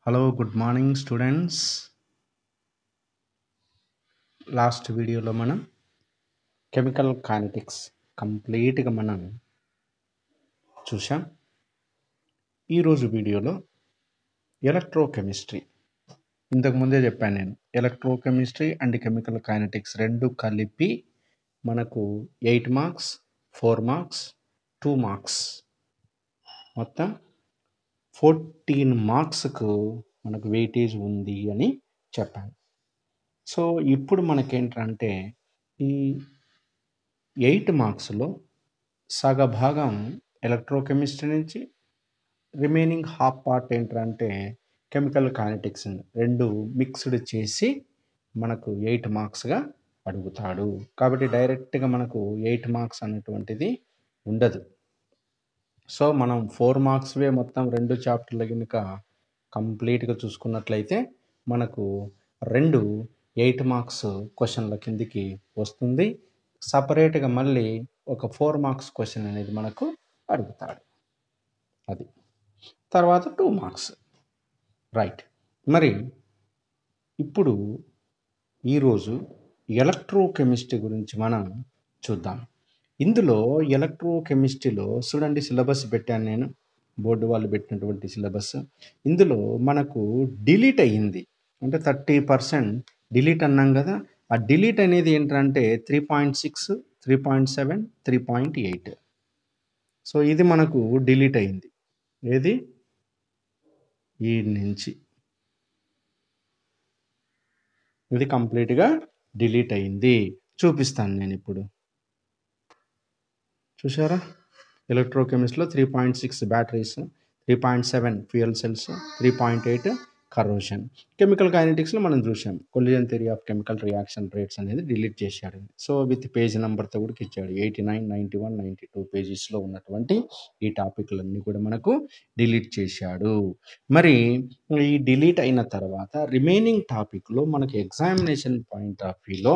Hello, good morning students. Last వీడియోలో మనం chemical kinetics కంప్లీట్గా మనం చూసాం. ఈరోజు వీడియోలో ఎలక్ట్రోకెమిస్ట్రీ, ఇంతకుముందే చెప్పాను నేను, ఎలక్ట్రోకెమిస్ట్రీ అండ్ కెమికల్ కైనెటిక్స్ రెండు కలిపి మనకు 8 మార్క్స్, 4 మార్క్స్, 2 మార్క్స్, మొత్తం 14 మార్క్స్కు మనకు వెయిటేజ్ ఉంది అని చెప్పాను. సో ఇప్పుడు మనకేంటంటే ఈ 8 మార్క్స్లో సగభాగం ఎలక్ట్రోకెమిస్ట్రీ నుంచి, రిమైనింగ్ హాఫ్ పార్ట్ ఏంటంటే కెమికల్ కైనెటిక్స్ రెండు మిక్స్డ్ చేసి మనకు 8 మార్క్స్గా అడుగుతాడు. కాబట్టి డైరెక్ట్గా మనకు 8 మార్క్స్ అనేటువంటిది ఉండదు. సో మనం 4 మార్క్స్వే మొత్తం రెండు చాప్టర్ల కనుక కంప్లీట్గా చూసుకున్నట్లయితే మనకు 8 మార్క్స్ క్వశ్చన్ల కిందికి వస్తుంది. సపరేట్గా మళ్ళీ ఒక 4 మార్క్స్ క్వశ్చన్ అనేది మనకు అడుగుతాడు. అది తర్వాత 2 మార్క్స్. రైట్. మరి ఇప్పుడు ఈరోజు ఎలక్ట్రోకెమిస్ట్రీ గురించి మనం చూద్దాం. ఇందులో ఎలక్ట్రోకెమిస్ట్రీలో చూడండి, సిలబస్ పెట్టాను నేను, బోర్డు వాళ్ళు పెట్టినటువంటి సిలబస్. ఇందులో మనకు డిలీట్ అయ్యింది, అంటే 30% డిలీట్ అన్నాం కదా. ఆ డిలీట్ అనేది ఏంటంటే 3.6, 3.7, 3.8. సో ఇది మనకు డిలీట్ అయింది. ఏది? ఈ నుంచి ఇది కంప్లీట్గా డిలీట్ అయింది. చూపిస్తాను నేను ఇప్పుడు. చూసారా? ఎలక్ట్రోకెమిస్ట్రీలో 3.6 batteries, 3.7 fuel cells, 3.8 corrosion. Chemical కైనెటిక్స్లో మనం చూసాం collision theory of chemical reaction rates అనేది డిలీట్ చేశాడు. సో విత్ పేజ్ నెంబర్తో కూడా ఇచ్చాడు. 89, 91, 92 పేజెస్లో ఉన్నటువంటి ఈ టాపిక్లన్నీ కూడా మనకు డిలీట్ చేశాడు. మరి ఈ డిలీట్ అయిన తర్వాత రిమైనింగ్ టాపిక్లో మనకు ఎగ్జామినేషన్ పాయింట్ ఆఫ్ వ్యూలో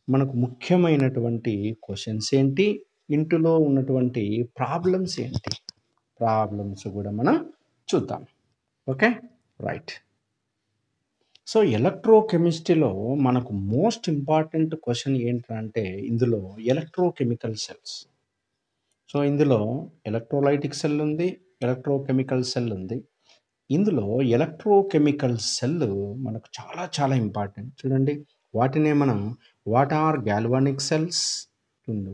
మనకు ముఖ్యమైనటువంటి క్వశ్చన్స్ ఏంటి, ఇంటిలో ఉన్నటువంటి ప్రాబ్లమ్స్ ఏంటి, ప్రాబ్లమ్స్ కూడా మనం చూద్దాం. Okay, right. సో ఎలక్ట్రోకెమిస్ట్రీలో మనకు మోస్ట్ ఇంపార్టెంట్ క్వశ్చన్ ఏంటంటే ఇందులో ఎలక్ట్రోకెమికల్ సెల్స్. సో ఇందులో ఎలక్ట్రోలైటిక్ సెల్ ఉంది, ఎలక్ట్రోకెమికల్ సెల్ ఉంది. ఇందులో ఎలక్ట్రోకెమికల్ సెల్ మనకు చాలా చాలా ఇంపార్టెంట్. చూడండి, వాటినే మనం what are galvanic cells,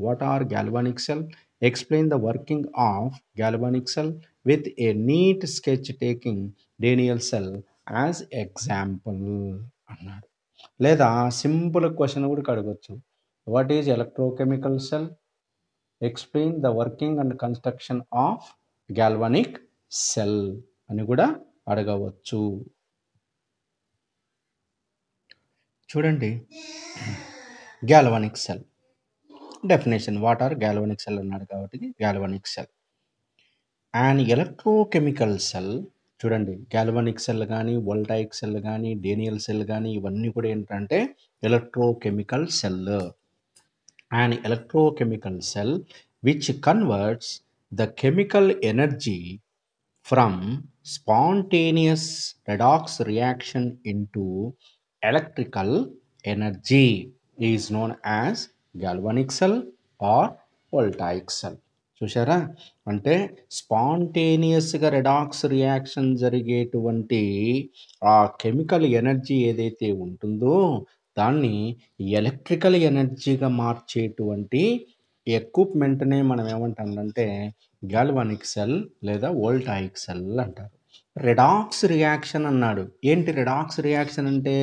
what are galvanic cell, explain the working of galvanic cell with a neat sketch taking Daniell cell as example అన్నాడు. లేదా సింపుల్ క్వశ్చన్ కూడా అడగచ్చు, what is electrochemical cell, explain the working and construction of galvanic cell అని కూడా అడగవచ్చు. చూడండి, galvanic cell definition, what are galvanic cell అన్నాడు కాబట్టి galvanic cell. And electrochemical cell, చూడండి గాల్వానిక్ సెల్ కానీ, వోల్టాయిక్ సెల్ కానీ, డేనియల్ సెల్ కానీ ఇవన్నీ కూడా ఏంటంటే electrochemical cell. And electrochemical cell which converts the chemical energy from spontaneous redox reaction into electrical energy is known as galvanic cell are voltaic cell. చూసారా? అంటే స్పాంటేనియస్గా redox reaction జరిగేటువంటి ఆ chemical energy ఏదైతే ఉంటుందో దాన్ని ఎలక్ట్రికల్ ఎనర్జీగా మార్చేటువంటి ఎక్విప్మెంట్నే మనం ఏమంటామంటే గాల్వానిక్ సెల్ లేదా వోల్టాయిక్ సెల్ అంటారు. రెడాక్స్ రియాక్షన్ అన్నాడు. ఏంటి రెడాక్స్ రియాక్షన్ అంటే?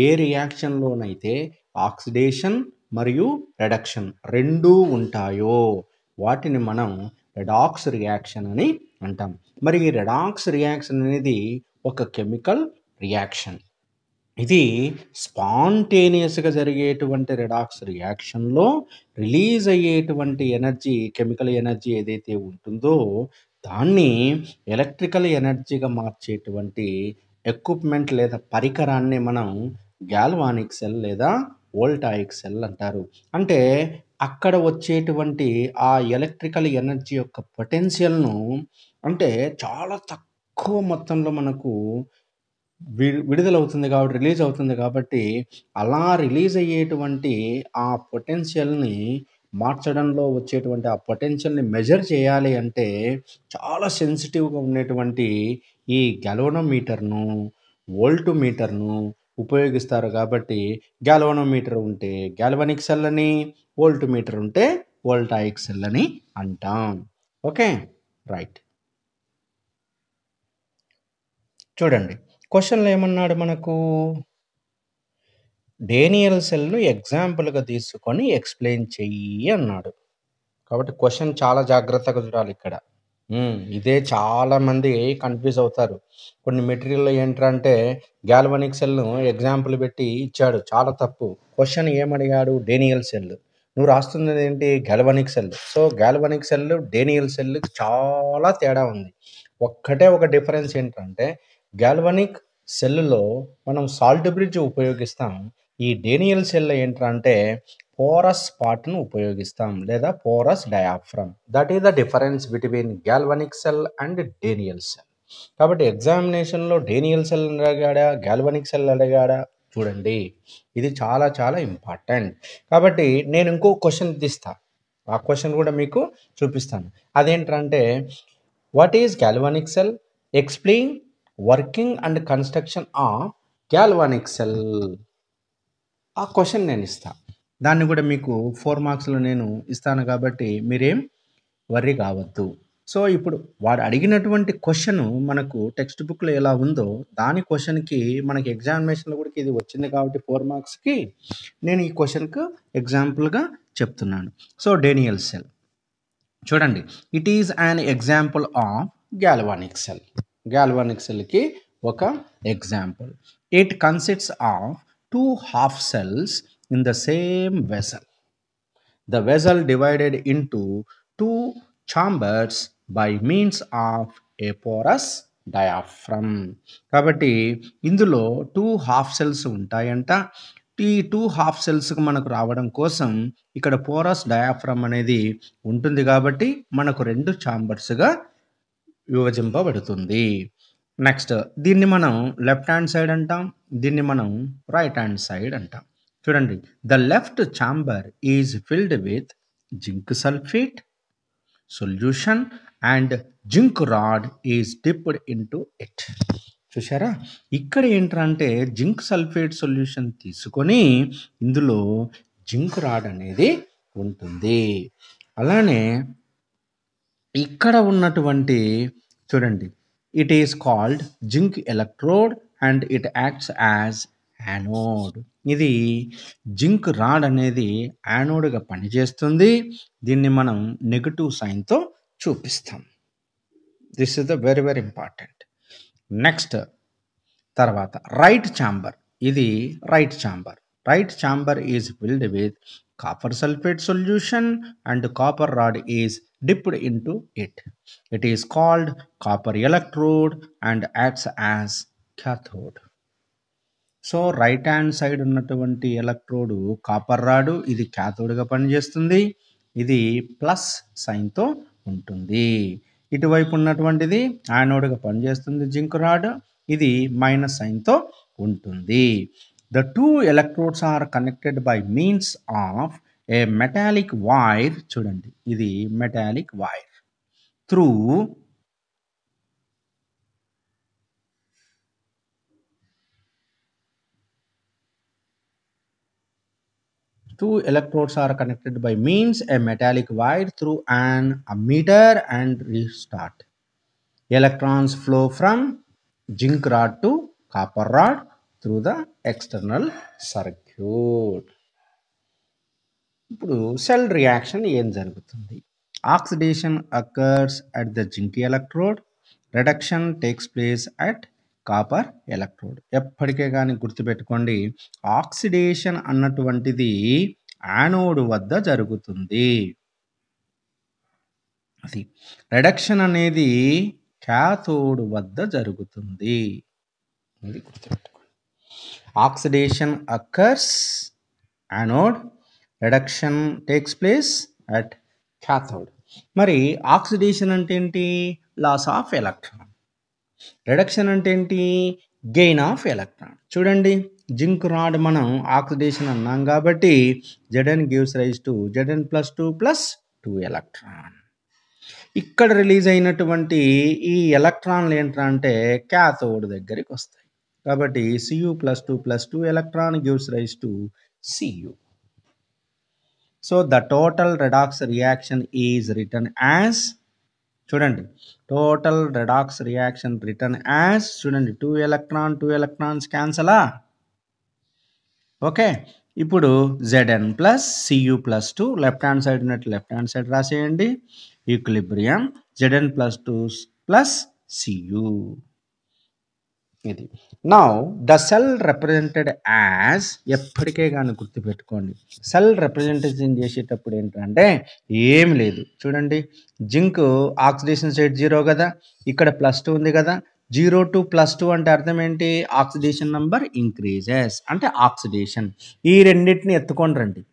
ఏ రియాక్షన్లోనైతే ఆక్సిడేషన్ మరియు రిడక్షన్ రెండూ ఉంటాయో వాటిని మనం రెడాక్స్ రియాక్షన్ అని అంటాం. మరి ఈ రెడాక్స్ రియాక్షన్ అనేది ఒక కెమికల్ రియాక్షన్. ఇది స్పాంటేనియస్గా జరిగేటువంటి రెడాక్స్ రియాక్షన్లో రిలీజ్ అయ్యేటువంటి ఎనర్జీ, కెమికల్ ఎనర్జీ ఏదైతే ఉంటుందో దాన్ని ఎలక్ట్రికల్ ఎనర్జీగా మార్చేటువంటి ఎక్విప్మెంట్ లేదా పరికరాన్ని మనం గాల్వానిక్ సెల్ లేదా వోల్టాయిక్ సెల్ అంటారు. అంటే అక్కడ వచ్చేటువంటి ఆ ఎలక్ట్రికల్ ఎనర్జీ యొక్క పొటెన్షియల్ను అంటే చాలా ఎక్కువ మొత్తంలో మనకు విడుదలవుతుంది కాబట్టి, రిలీజ్ అవుతుంది కాబట్టి, అలా రిలీజ్ అయ్యేటువంటి ఆ పొటెన్షియల్‌ని మార్చడంలో వచ్చేటువంటి ఆ పొటెన్షియల్‌ని మెజర్ చేయాలి అంటే, చాలా సెన్సిటివ్‌గా ఉండేటువంటి ఈ గాల్వనోమీటర్‌ను, వోల్టమీటర్‌ను ఉపయోగిస్తారు కాబట్టి, గాల్వనోమీటర్ ఉంటే గాల్వానిక్ సెల్ అని, వోల్టమీటర్ ఉంటే వోల్టాయిక్ సెల్ అని అంటాం. ఓకే. రైట్. చూడండి. క్వెషన్‌లో ఏమన్నాడు మనకు? డేనియల్ సెల్‌ను ఎగ్జాంపుల్‌గా తీసుకొని ఎక్స్‌ప్లెయిన్ చెయ్యి అన్నాడు. కాబట్టి క్వెషన్ చాలా జాగ్రత్తగా చూడాలిక్కడ. ఇదే చాలామంది కన్‌ఫ్యూజ్ అవుతారు. కొన్ని మెటీరియల్‌లో ఏంట్రంటే గాల్వానిక్ సెల్‌ను ఎగ్జాంపుల్ పెట్టి ఇచ్చాడు. చాలా తప్పు. క్వెషన్ ఏమడిగాడు? Daniel cell. నువ్వు రాస్తున్నదేంటి? Galvanic cell. So, galvanic cell, Daniel సెల్‌కి చాలా తేడా ఉంది. ఒక్కటే ఒక డిఫరెన్స్ ఏంటంటే గాల్వానిక్ సెల్‌లో మనం సాల్ట్ బ్రిడ్జ్ ఉపయోగిస్తాం. ఈ డేనియల్ సెల్ ఏంట్రంటే పోరస్ పార్ట్‌ను ఉపయోగిస్తాం లేదా porous diaphragm. That is the difference between galvanic cell and Daniel cell. కాబట్టి ఎగ్జామినేషన్‌లో డేనియల్ సెల్ అడిగాడా? గాల్వానిక్ సెల్ అడిగాడా? చూడండి. ఇది చాలా చాలా ఇంపార్టెంట్. కాబట్టి నేను ఇంకో క్వెషన్ తీస్తా. ఆ క్వెషన్ కూడా మీకు చూపిస్తాను. అదేంటంటే what is galvanic cell? Explain working and construction of galvanic cell. ఆ క్వెషన్ నేనిస్తా. దాన్ని కూడా మీకు 4 మార్క్స్‌లో నేను ఇస్తాను కాబట్టి మీరేం వర్రీ కావద్దు. సో, ఇప్పుడు వాడు అడిగినటువంటి క్వెషను మనకు టెక్స్ట్ బుక్‌లో ఎలా ఉందో, దాని క్వెషన్‌కి మనకి ఎగ్జామినేషన్‌లో కూడా ఇది వచ్చింది కాబట్టి 4 మార్క్స్‌కి నేను ఈ క్వెషన్‌కు ఎగ్జాంపుల్‌గా చెప్తున్నాను. So, Daniel cell. చూడండి. It is an example of galvanic cell. Galvanic సెల్‌కి ఒక example. It consists of 2 half cells in the same vessel. The vessel divided into 2 chambers by means of a porous diaphragm. కాబట్టి ఇందులో 2 half cells ఉంటాయంట. ఈ 2 half సెల్స్‌కి మనకు రావడం కోసం ఇక్కడ పోరస్ డయాఫ్రమ్ అనేది ఉంటుంది కాబట్టి మనకు 2 ఛాంబర్స్‌గా విభజింపబడుతుంది. నెక్స్ట్ దీన్ని మనం లెఫ్ట్ హ్యాండ్ సైడ్ అంటాం. దీన్ని మనం రైట్ హ్యాండ్ సైడ్ అంటాం. చూడండి. The left chamber is filled with zinc sulphate solution and zinc rod is dipped into it. చూసారా? ఇక్కడ ఏంటంటే జింక్ సల్ఫేట్ సొల్యూషన్ తీసుకొని ఇందులో జింక్ రాడ్ అనేది ఉంటుంది. అలానే ఇక్కడ ఉన్నటువంటి చూడండి. It is called zinc electrode and it acts as anode. ఇది జింక్ రాడ్ అనేది యానోడ్గా పనిచేస్తుంది. దీన్ని మనం నెగటివ్ సైన్తో చూపిస్తాం. This is the very very important. Next తర్వాత రైట్ ఛాంబర్. ఇది right chamber. Right chamber is filled with copper sulfate solution and copper rod is dipped into it. It is called copper electrode and acts as cathode. So right hand side ఉన్నటువంటి electrode copper rod, ఇది క్యాథోడ్గా పనిచేస్తుంది. ఇది plus సైన్తో ఉంటుంది. ఇటువైపు ఉన్నటువంటిది యానోడ్గా పనిచేస్తుంది zinc rod, ఇది minus సైన్తో ఉంటుంది. The two electrodes are connected by means of a metallic wire. చూడండి, ఇది metallic wire through two electrodes are connected by means a metallic wire through an ammeter and restart. Electrons flow from zinc rod to copper rod through the external circuit. ఇప్పుడు cell reaction ఏం జరుగుతుంది? Oxidation occurs at the zinc electrode, reduction takes place at copper electrode. ఎప్పటికే కానీ గుర్తుపెట్టుకోండి, oxidation అన్నటువంటిది anode వద్ద జరుగుతుంది. అది రిడక్షన్ అనేది క్యాథోడ్ వద్ద జరుగుతుంది. ఇది గుర్తుపెట్టుకోండి. Oxidation occurs anode, reduction takes place at cathode. మరి ఆక్సిడేషన్ అంటే ఏంటి? Loss of electron. రిడక్షన్ అంటే ఏంటి? Gain of electron. చూడండి, జింక్ రాడ్ మనం ఆక్సిడేషన్ అన్నాం కాబట్టి Zn gives rise to Zn+2 + 2 electron. ఇక్కడ రిలీజ్ అయినటువంటి ఈ ఎలక్ట్రాన్లు ఏంట్రా అంటే క్యాథోడ్ దగ్గరికి వస్తాయి. కాబట్టి Cu+2 + 2 electron gives rise to Cu. So the total redox reaction is written as, చూడండి, total redox reaction written as, చూడండి, 2 ఎలక్ట్రాన్స్ క్యాన్సలా. ఓకే, ఇప్పుడు Zn + Cu+2 left hand side ఉన్నట్టు లెఫ్ట్ హ్యాండ్ సైడ్ రాసేయండి. Equilibrium Zn+2 + Cu. ఇది now the cell represented as, ఎప్పటికే కానీ గుర్తుపెట్టుకోండి, సెల్ రిప్రజెంటేషన్ చేసేటప్పుడు ఏంటంటే ఏమి లేదు. చూడండి, జింక్ ఆక్సిడేషన్ స్టేట్ 0 కదా, ఇక్కడ +2 ఉంది కదా, 0 to +2 అంటే అర్థం ఏంటి? ఆక్సిడేషన్ నెంబర్ ఇంక్రీజెస్ అంటే ఆక్సిడేషన్. ఈ రెండింటిని ఎత్తుకొని రండి.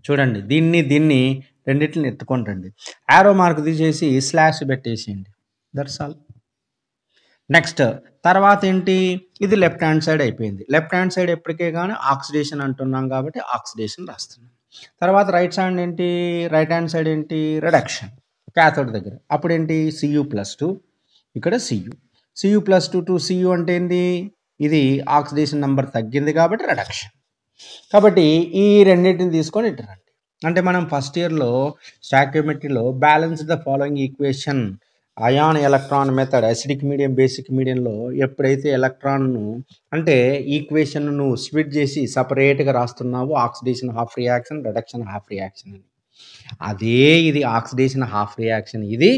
చూడండి, దీన్ని రెండింటిని ఎత్తుకొని రండి. యారో మార్క్ తీసేసి స్లాష్ పెట్టేసేయండి. That's all. నెక్స్ట్ తర్వాత ఏంటి? ఇది లెఫ్ట్ హ్యాండ్ సైడ్ అయిపోయింది. లెఫ్ట్ హ్యాండ్ సైడ్ ఎప్పటికే కానీ ఆక్సిడేషన్ అంటున్నాం కాబట్టి ఆక్సిడేషన్ రాస్తున్నాం. తర్వాత రైట్ హ్యాండ్ సైడ్ ఏంటి? రిడక్షన్ క్యాథోడ్ దగ్గర. అప్పుడు ఏంటి? Cu+2, ఇక్కడ Cu+2 to Cu అంటే ఏంటి? ఇది ఆక్సిడేషన్ నెంబర్ తగ్గింది కాబట్టి రిడక్షన్. కాబట్టి ఈ రెండింటిని తీసుకొని ఇటు రండి. అంటే మనం ఫస్ట్ ఇయర్లో స్టాయికియోమెట్రీలో balance the following equation ion electron method acidic medium basic మీడియంలో ఎప్పుడైతే ఎలక్ట్రాన్ను అంటే ఈక్వేషన్ను స్ప్లిట్ చేసి సపరేట్గా రాస్తున్నావో oxidation half reaction, reduction half reaction అని, అదే ఇది ఆక్సిడేషన్ హాఫ్ రియాక్షన్, ఇది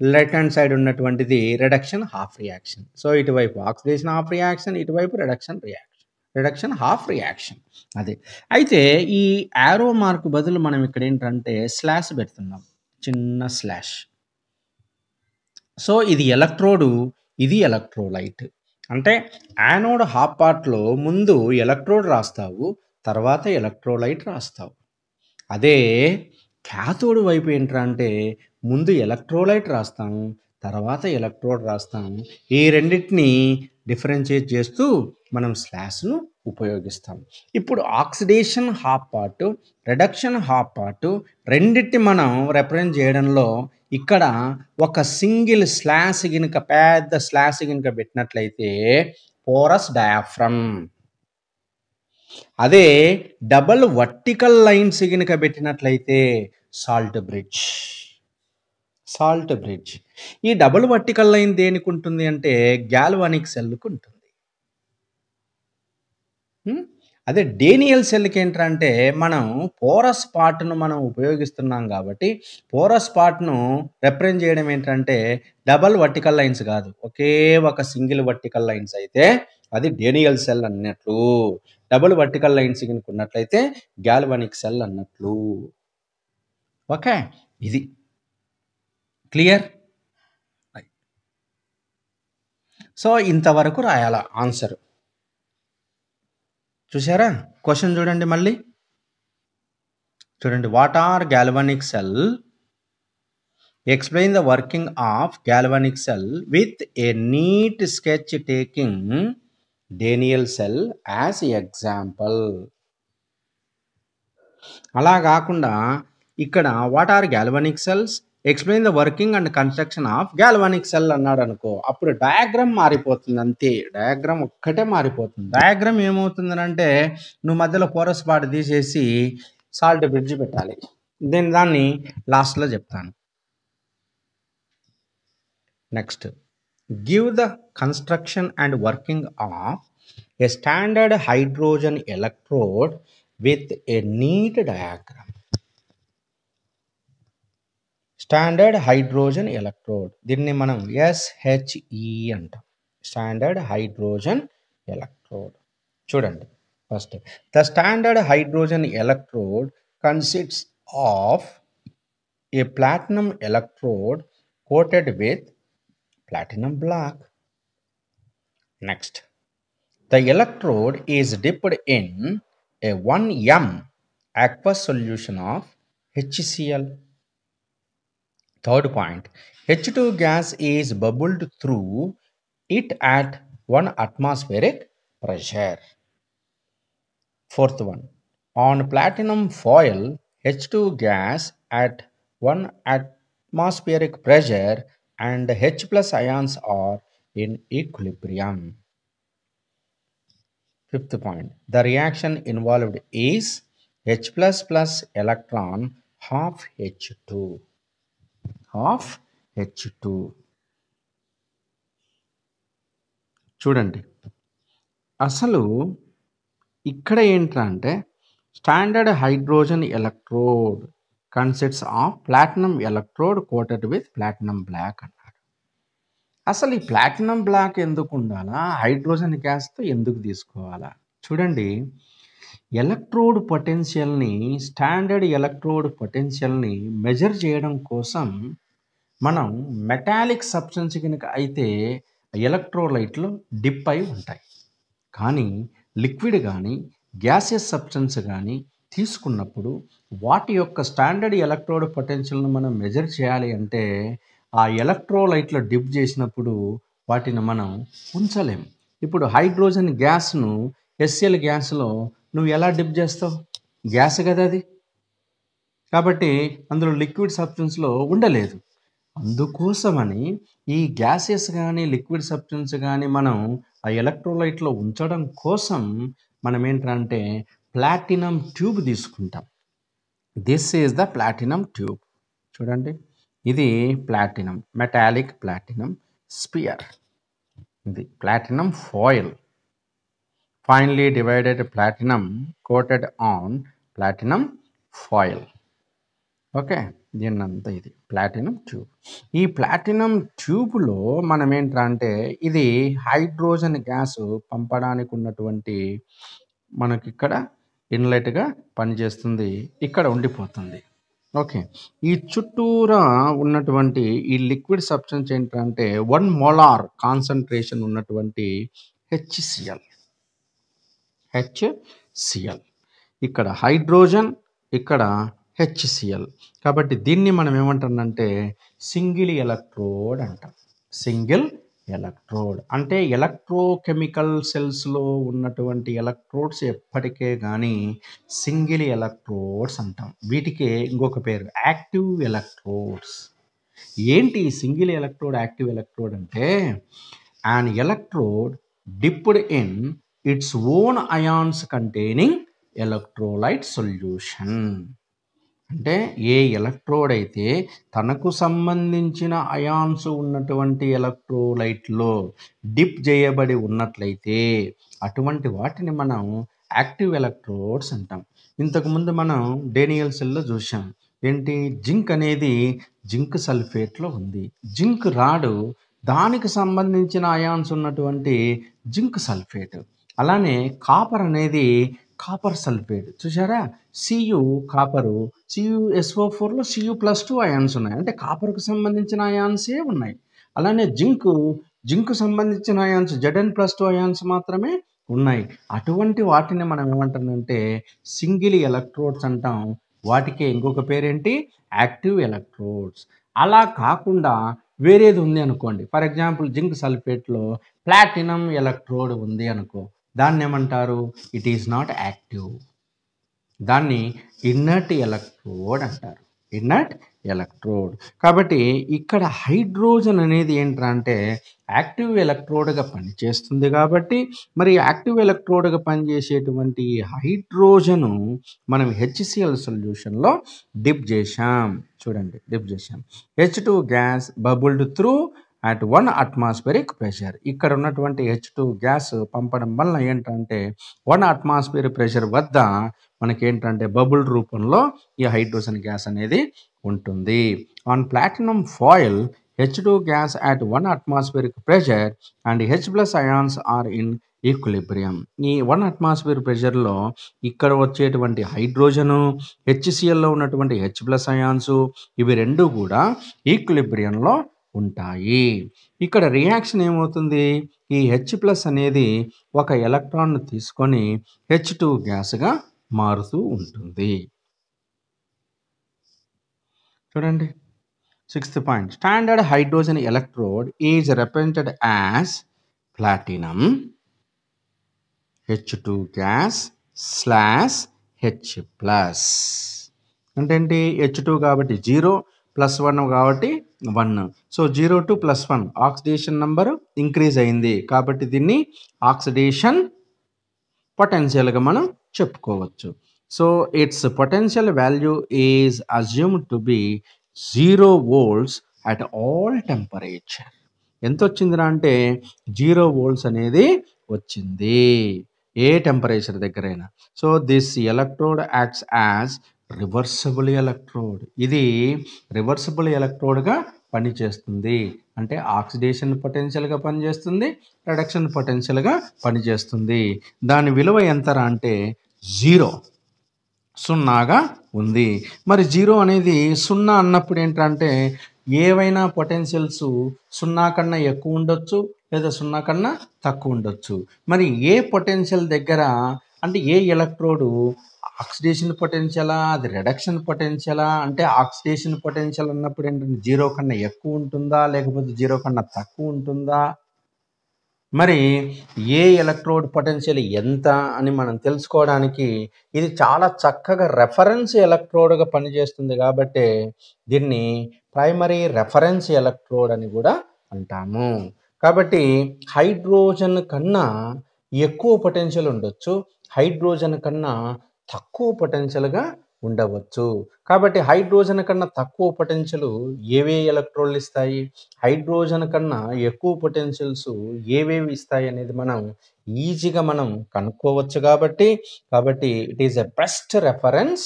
లెఫ్ట్ హ్యాండ్ సైడ్ ఉన్నటువంటిది రిడక్షన్ హాఫ్ రియాక్షన్. సో ఇటువైపు ఆక్సిడేషన్ హాఫ్ రియాక్షన్, ఇటువైపు రిడక్షన్ హాఫ్ రియాక్షన్. అదే అయితే ఈ యారో మార్క్ బదులు మనం ఇక్కడ ఏంటంటే స్లాష్ పెడుతున్నాం, చిన్న స్లాష్. సో ఇది ఎలక్ట్రోడు, ఇది ఎలక్ట్రోలైట్. అంటే యానోడ్ హాఫ్ పార్ట్లో ముందు ఎలక్ట్రోడ్ రాస్తావు, తర్వాత ఎలక్ట్రోలైట్ రాస్తావు. అదే క్యాథోడ్ వైపు ఏంట్రా అంటే ముందు ఎలక్ట్రోలైట్ రాస్తాము, తర్వాత ఎలక్ట్రోడ్ రాస్తాము. ఈ రెండింటిని డిఫరెన్షియేట్ చేస్తూ మనం స్లాష్ను ఉపయోగిస్తాం. ఇప్పుడు oxidation half part, reduction half part రెండింటిని మనం రిప్రజెంట్ చేయడంలో ఇక్కడ ఒక సింగిల్ స్లాష్ గినుక, పెద్ద స్లాష్ గినుక పెట్టినట్లయితే పోరస్ డయాఫ్రమ్. అదే డబల్ వర్టికల్ లైన్స్ గినుక పెట్టినట్లయితే సాల్ట్ బ్రిడ్జ్. ఈ డబుల్ వర్టికల్ లైన్ దేనికి ఉంటుంది అంటే గ్యాల్వానిక్ సెల్కు ఉంటుంది. అదే డేనియల్ సెల్కి ఏంటంటే మనం పోరస్ పార్ట్ను మనం ఉపయోగిస్తున్నాం కాబట్టి పోరస్ పార్ట్ను రిప్రజెంట్ చేయడం ఏంటంటే డబల్ వర్టికల్ లైన్స్ కాదు, ఒకే ఒక సింగిల్ వర్టికల్ లైన్స్ అయితే అది డేనియల్ సెల్ అన్నట్లు, డబుల్ వర్టికల్ లైన్స్ ఉన్నట్లయితే గ్యాల్వానిక్ సెల్ అన్నట్లు. ఓకే, ఇది క్లియర్. సో ఇంతవరకు రాయాల ఆన్సర్. చూసారా? క్వశ్చన్ చూడండి, మళ్ళీ చూడండి. What are galvanic cell? Explain the working of galvanic cell with a neat sketch taking Daniell cell as example. అలా కాకుండా ఇక్కడ what are galvanic cells, explain the working and construction of galvanic cell అన్నాడు అనుకో, అప్పుడు diagram మారిపోతుంది. అంతే, diagram ఒక్కటే మారిపోతుంది. డయాగ్రామ్ ఏమవుతుందని అంటే నువ్వు మధ్యలో పోరస్ పార్ట్ తీసేసి సాల్ట్ బ్రిడ్జ్ పెట్టాలి. దాన్ని లాస్ట్లో చెప్తాను. Next, give the construction and working of a standard hydrogen electrode with a neat diagram. Standard hydrogen electrode, దీన్ని మనం SHE అంటాం, స్టాండర్డ్ హైడ్రోజన్ ఎలక్ట్రోడ్. చూడండి, first the standard hydrogen electrode consists of a platinum electrode coated with platinum block. Next, the electrode is dipped in a 1 m aqueous solution of HCl. Third point, H2 gas is bubbled through it at 1 atmospheric pressure. Fourth one, on platinum foil, H2 gas at 1 atmospheric pressure and H plus ions are in equilibrium. Fifth point, the reaction involved is H plus plus electron half H2. Half H2. చూడండి, అసలు ఇక్కడ ఏంటంటే standard hydrogen electrode consists of platinum electrode coated with platinum black అన్నాడు. అసలు ఈ platinum black ఎందుకు ఉండాలా, hydrogen గ్యాస్తో ఎందుకు తీసుకోవాలా? చూడండి, ఎలక్ట్రోడ్ పొటెన్షియల్ని, స్టాండర్డ్ ఎలక్ట్రోడ్ పొటెన్షియల్ని మెజర్ చేయడం కోసం మనం మెటాలిక్ సబ్స్టెన్స్ కనుక అయితే ఎలక్ట్రోలైట్లు డిప్ అయి ఉంటాయి. కానీ లిక్విడ్ కానీ గ్యాసియస్ సబ్స్టెన్స్ కానీ తీసుకున్నప్పుడు వాటి యొక్క స్టాండర్డ్ ఎలక్ట్రోడ్ పొటెన్షియల్ను మనం మెజర్ చేయాలి అంటే ఆ ఎలక్ట్రోలైట్లో డిప్ చేసినప్పుడు వాటిని మనం ఉంచలేం. ఇప్పుడు హైడ్రోజన్ గ్యాస్ను ఎస్ఎల్ గ్యాస్లో నువ్వు ఎలా డిప్ చేస్తావు? గ్యాస్ కదా అది, కాబట్టి అందులో లిక్విడ్ సబ్స్టెన్స్లో ఉండలేదు. అందుకోసమని ఈ గ్యాసెస్ కానీ లిక్విడ్ సబ్స్టెన్స్ కానీ మనం ఆ ఎలక్ట్రోలైట్లో ఉంచడం కోసం మనం ఏంటంటే ప్లాటినం ట్యూబ్ తీసుకుంటాం. This is the platinum tube. చూడండి, ఇది ప్లాటినం, మెటాలిక్ ప్లాటినం స్పియర్. ఇది platinum foil, finely divided platinum coated on platinum foil. Okay, దీన్నంతా ఇది ప్లాటినం ట్యూబ్. ఈ ప్లాటినం ట్యూబ్లో మనం ఏంటంటే ఇది హైడ్రోజన్ గ్యాస్ పంపడానికి ఉన్నటువంటి మనకి ఇక్కడ ఇన్లెట్గా పనిచేస్తుంది, ఇక్కడ ఉండిపోతుంది. ఓకే, ఈ చుట్టూరా ఉన్నటువంటి ఈ లిక్విడ్ సబ్స్టెన్స్ ఏంటంటే 1 మోలార్ కాన్సన్ట్రేషన్ ఉన్నటువంటి హెచ్సిఎల్. ఇక్కడ హైడ్రోజన్, ఇక్కడ హెచ్సిఎల్. కాబట్టి దీన్ని మనం ఏమంటామంటే సింగిల్ ఎలక్ట్రోడ్ అంటాం. సింగిల్ ఎలక్ట్రోడ్ అంటే ఎలక్ట్రోకెమికల్ సెల్స్లో ఉన్నటువంటి ఎలక్ట్రోడ్స్ ఎప్పటికే కానీ సింగిల్ ఎలక్ట్రోడ్స్ అంటాం. వీటికే ఇంకొక పేరు యాక్టివ్ ఎలక్ట్రోడ్స్. ఏంటి సింగిల్ ఎలక్ట్రోడ్, యాక్టివ్ ఎలక్ట్రోడ్ అంటే an electrode dipped in its own ions containing electrolyte solution. అంటే ఏ ఎలక్ట్రోడ్ అయితే తనకు సంబంధించిన అయాన్స్ ఉన్నటువంటి ఎలక్ట్రోలైట్లో డిప్ చేయబడి ఉన్నట్లయితే అటువంటి వాటిని మనం యాక్టివ్ ఎలక్ట్రోడ్స్ అంటాం. ఇంతకుముందు మనం డేనియల్ సెల్లో చూసాం, ఏంటి, జింక్ అనేది జింక్ సల్ఫేట్లో ఉంది. జింక్ రాడు, దానికి సంబంధించిన అయాన్స్ ఉన్నటువంటి జింక్ సల్ఫేట్. అలానే కాపర్ అనేది కాపర్ సల్ఫేట్. చూసారా, సియు కాపరు, CuSO4లో Cu+2 అయాన్స్ ఉన్నాయి, అంటే కాపర్కు సంబంధించిన అయాన్సే ఉన్నాయి. అలానే జింకు సంబంధించిన అయాన్స్ Zn+2 అయాన్స్ మాత్రమే ఉన్నాయి. అటువంటి వాటిని మనం ఏమంటామంటే సింగిల్ ఎలక్ట్రోడ్స్ అంటాం. వాటికి ఇంకొక పేరేంటి, యాక్టివ్ ఎలక్ట్రోడ్స్. అలా కాకుండా వేరేది ఉంది అనుకోండి, ఫర్ ఎగ్జాంపుల్ జింక్ సల్ఫేట్లో ప్లాటినం ఎలక్ట్రోడ్ ఉంది అనుకో, దాన్ని ఏమంటారు, ఇట్ ఈస్ నాట్ యాక్టివ్, దాన్ని ఇన్నర్ట్ ఎలక్ట్రోడ్ అంటారు. Inert electrode. కాబట్టి ఇక్కడ హైడ్రోజన్ అనేది ఏంటంటే యాక్టివ్ ఎలక్ట్రోడ్గా పనిచేస్తుంది. కాబట్టి మరి యాక్టివ్ ఎలక్ట్రోడ్గా పనిచేసేటువంటి హైడ్రోజను మనం హెచ్సిఎల్ సొల్యూషన్లో డిప్ చేశాం. చూడండి, డిప్ చేశాం. H2 gas bubbled through at 1 atmospheric pressure. ఇక్కడ ఉన్నటువంటి H2 గ్యాస్ పంపడం వల్ల ఏంటంటే 1 అట్మాస్ఫియర్ ప్రెషర్ వద్ద మనకేంటంటే బబుల్ రూపంలో ఈ హైడ్రోజన్ గ్యాస్ అనేది ఉంటుంది. On platinum foil H2 gas at 1 atmospheric pressure and H plus ions are in equilibrium. ఈ 1 అట్మాస్ఫియర్ ప్రెషర్లో ఇక్కడ వచ్చేటువంటి హైడ్రోజను, హెచ్సిఎల్లో ఉన్నటువంటి H ప్లస్ అయాన్స్, ఇవి రెండు కూడా ఈక్విలిబ్రియంలో ఉంటాయి. ఇక్కడ రియాక్షన్ ఏమవుతుంది, ఈ H ప్లస్ అనేది ఒక ఎలక్ట్రాన్ను తీసుకొని H2 గ్యాస్గా మారుతూ ఉంటుంది. చూడండి, 6th point, standard hydrogen electrode is represented as platinum H2 gas slash H plus అంటే ఏంటి H2 కాబట్టి 0 ప్లస్ 1 కాబట్టి 1. So 0 to plus 1 oxidation number increase అయింది కాబట్టి దీన్ని ఆక్సిడేషన్ పొటెన్షియల్గా మనం చెప్పుకోవచ్చు. So it's potential value is assumed to be 0 volts at all temperature. ఎంత వచ్చిందిరా అంటే 0 volts అనేది వచ్చింది ఏ టెంపరేచర్ దగ్గరైనా. So this electrode acts as reversible electrode. ఇది రివర్సిబుల్ ఎలక్ట్రోడ్గా పనిచేస్తుంది. అంటే ఆక్సిడేషన్ పొటెన్షియల్గా పనిచేస్తుంది, రిడక్షన్ పొటెన్షియల్గా పనిచేస్తుంది. దాని విలువ ఎంతరా అంటే 0 సున్నాగా ఉంది. మరి 0 అనేది 0 అన్నప్పుడు ఏంటంటే ఏవైనా పొటెన్షియల్స్ 0 కన్నా ఎక్కువ ఉండొచ్చు లేదా 0 కన్నా తక్కువ ఉండొచ్చు. మరి ఏ పొటెన్షియల్ దగ్గర అంటే ఏ ఎలక్ట్రోడు ఆక్సిడేషన్ పొటెన్షియలా అది రిడక్షన్ పొటెన్షియలా అంటే ఆక్సిడేషన్ పొటెన్షియల్ అన్నప్పుడు ఏంటంటే 0 కన్నా ఎక్కువ ఉంటుందా లేకపోతే 0 కన్నా తక్కువ ఉంటుందా, మరి ఏ ఎలక్ట్రోడ్ పొటెన్షియల్ ఎంత అని మనం తెలుసుకోవడానికి ఇది చాలా చక్కగా రెఫరెన్స్ ఎలక్ట్రోడ్గా పనిచేస్తుంది కాబట్టి దీన్ని ప్రైమరీ రెఫరెన్స్ ఎలక్ట్రోడ్ అని కూడా అంటాము. కాబట్టి హైడ్రోజన్ కన్నా ఎక్కువ పొటెన్షియల్ ఉండొచ్చు, హైడ్రోజన్ కన్నా తక్కువ పొటెన్షియల్గా ఉండవచ్చు. కాబట్టి హైడ్రోజన్ కన్నా తక్కువ పొటెన్షియల్ ఏవే ఎలక్ట్రోడ్లు ఇస్తాయి, హైడ్రోజన్ కన్నా ఎక్కువ పొటెన్షియల్స్ ఏవేవి ఇస్తాయి అనేది మనం ఈజీగా మనం కనుక్కోవచ్చు. కాబట్టి it is a best reference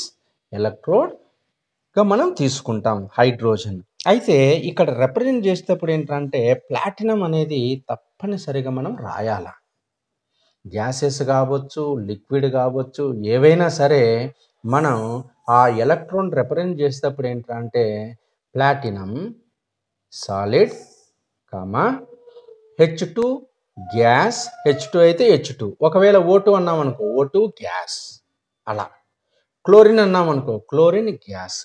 ఎలక్ట్రోడ్గా మనం తీసుకుంటాం హైడ్రోజన్. అయితే ఇక్కడ రిప్రజెంట్ చేసేటప్పుడు ఏంటంటే ప్లాటినం అనేది తప్పనిసరిగా మనం రాయాల. గ్యాసెస్ కావచ్చు, లిక్విడ్ కావచ్చు, ఏవైనా సరే మనం ఆ ఎలక్ట్రాన్ రిప్రజెంట్ చేసేటప్పుడు ఏంటంటే platinum solid H2 gas, H2 అయితే H2, ఒకవేళ O2 అన్నామనుకో O2 గ్యాస్, అలా క్లోరిన్ అన్నామనుకో క్లోరిన్ గ్యాస్,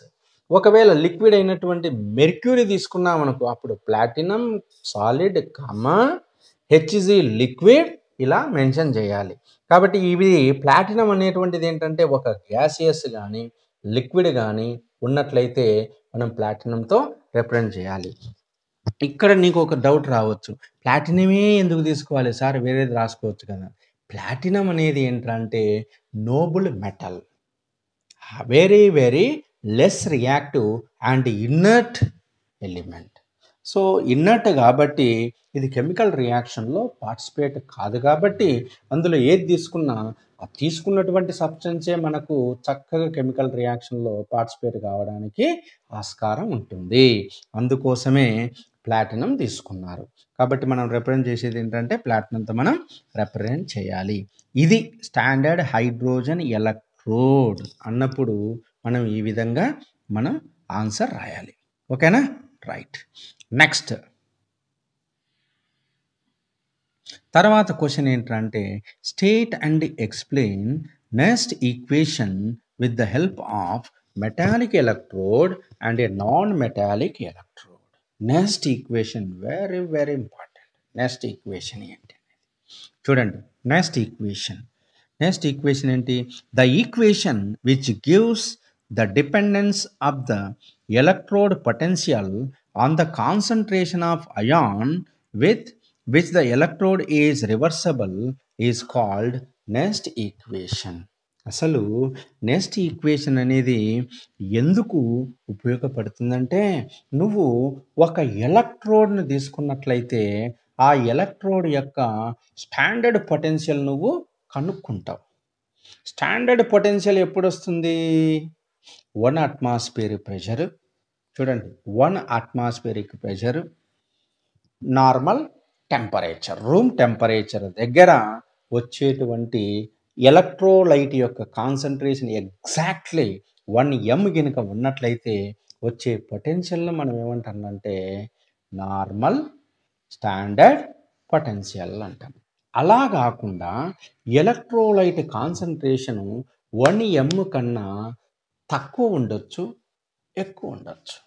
ఒకవేళ లిక్విడ్ అయినటువంటి మెర్క్యూరీ తీసుకున్నామనుకో అప్పుడు ప్లాటినం సాలిడ్ HG లిక్విడ్ ఇలా మెన్షన్ చేయాలి. కాబట్టి ఇవి ప్లాటినం అనేటువంటిది ఏంటంటే ఒక గ్యాసియస్ కానీ లిక్విడ్ కానీ ఉన్నట్లయితే మనం ప్లాటినంతో రిప్రజెంట్ చేయాలి. ఇక్కడ నీకు ఒక డౌట్ రావచ్చు, ప్లాటినమే ఎందుకు తీసుకోవాలి సార్, వేరేది రాసుకోవచ్చు కదా. ప్లాటినం అనేది ఏంటంటే Nobel metal, very very less reactive and inert element. So inert కాబట్టి ఇది కెమికల్ రియాక్షన్లో పార్టిసిపేట్ కాదు కాబట్టి అందులో ఏది తీసుకున్నా ఆ తీసుకున్నటువంటి సబ్స్టెన్సే మనకు చక్కగా కెమికల్ రియాక్షన్లో పార్టిసిపేట్ కావడానికి ఆస్కారం ఉంటుంది. అందుకోసమే ప్లాటినం తీసుకున్నారు. కాబట్టి మనం రిప్రజెంట్ చేసేది ఏంటంటే ప్లాటినంతో మనం రిప్రజెంట్ చేయాలి. ఇది స్టాండర్డ్ హైడ్రోజన్ ఎలక్ట్రోడ్ అన్నప్పుడు మనం ఈ విధంగా మనం ఆన్సర్ రాయాలి. ఓకేనా, రైట్. నెక్స్ట్ తర్వాత క్వశ్చన్ ఏంటంటే state and explain next equation with the help of metallic electrode and a non metallic electrode. Next equation very very important. Next equation ఏంటి చూడండి. నెక్స్ట్ ఈక్వేషన్ ఏంటి? The equation which gives the dependence of the electrode potential on the concentration of ion with which the electrode is reversible is called next equation. అసలు next equation అనేది ఎందుకు ఉపయోగపడుతుందంటే నువ్వు ఒక ఎలక్ట్రోడ్ని తీసుకున్నట్లయితే ఆ ఎలక్ట్రోడ్ యొక్క స్టాండర్డ్ పొటెన్షియల్ నువ్వు కనుక్కుంటావు. స్టాండర్డ్ పొటెన్షియల్ ఎప్పుడు వస్తుంది? 1 atmospheric ప్రెషర్. చూడండి, 1 atmospheric pressure, normal temperature, room temperature దగ్గర వచ్చేటువంటి ఎలక్ట్రోలైట్ యొక్క కాన్సన్ట్రేషన్ ఎగ్జాక్ట్లీ 1 m కనుక ఉన్నట్లయితే వచ్చే పొటెన్షియల్ని మనం ఏమంటామంటే నార్మల్ స్టాండర్డ్ పొటెన్షియల్ అంటాం. అలా కాకుండా ఎలక్ట్రోలైట్ కాన్సన్ట్రేషను 1 m కన్నా తక్కువ ఉండొచ్చు, ఎక్కువ ఉండొచ్చు.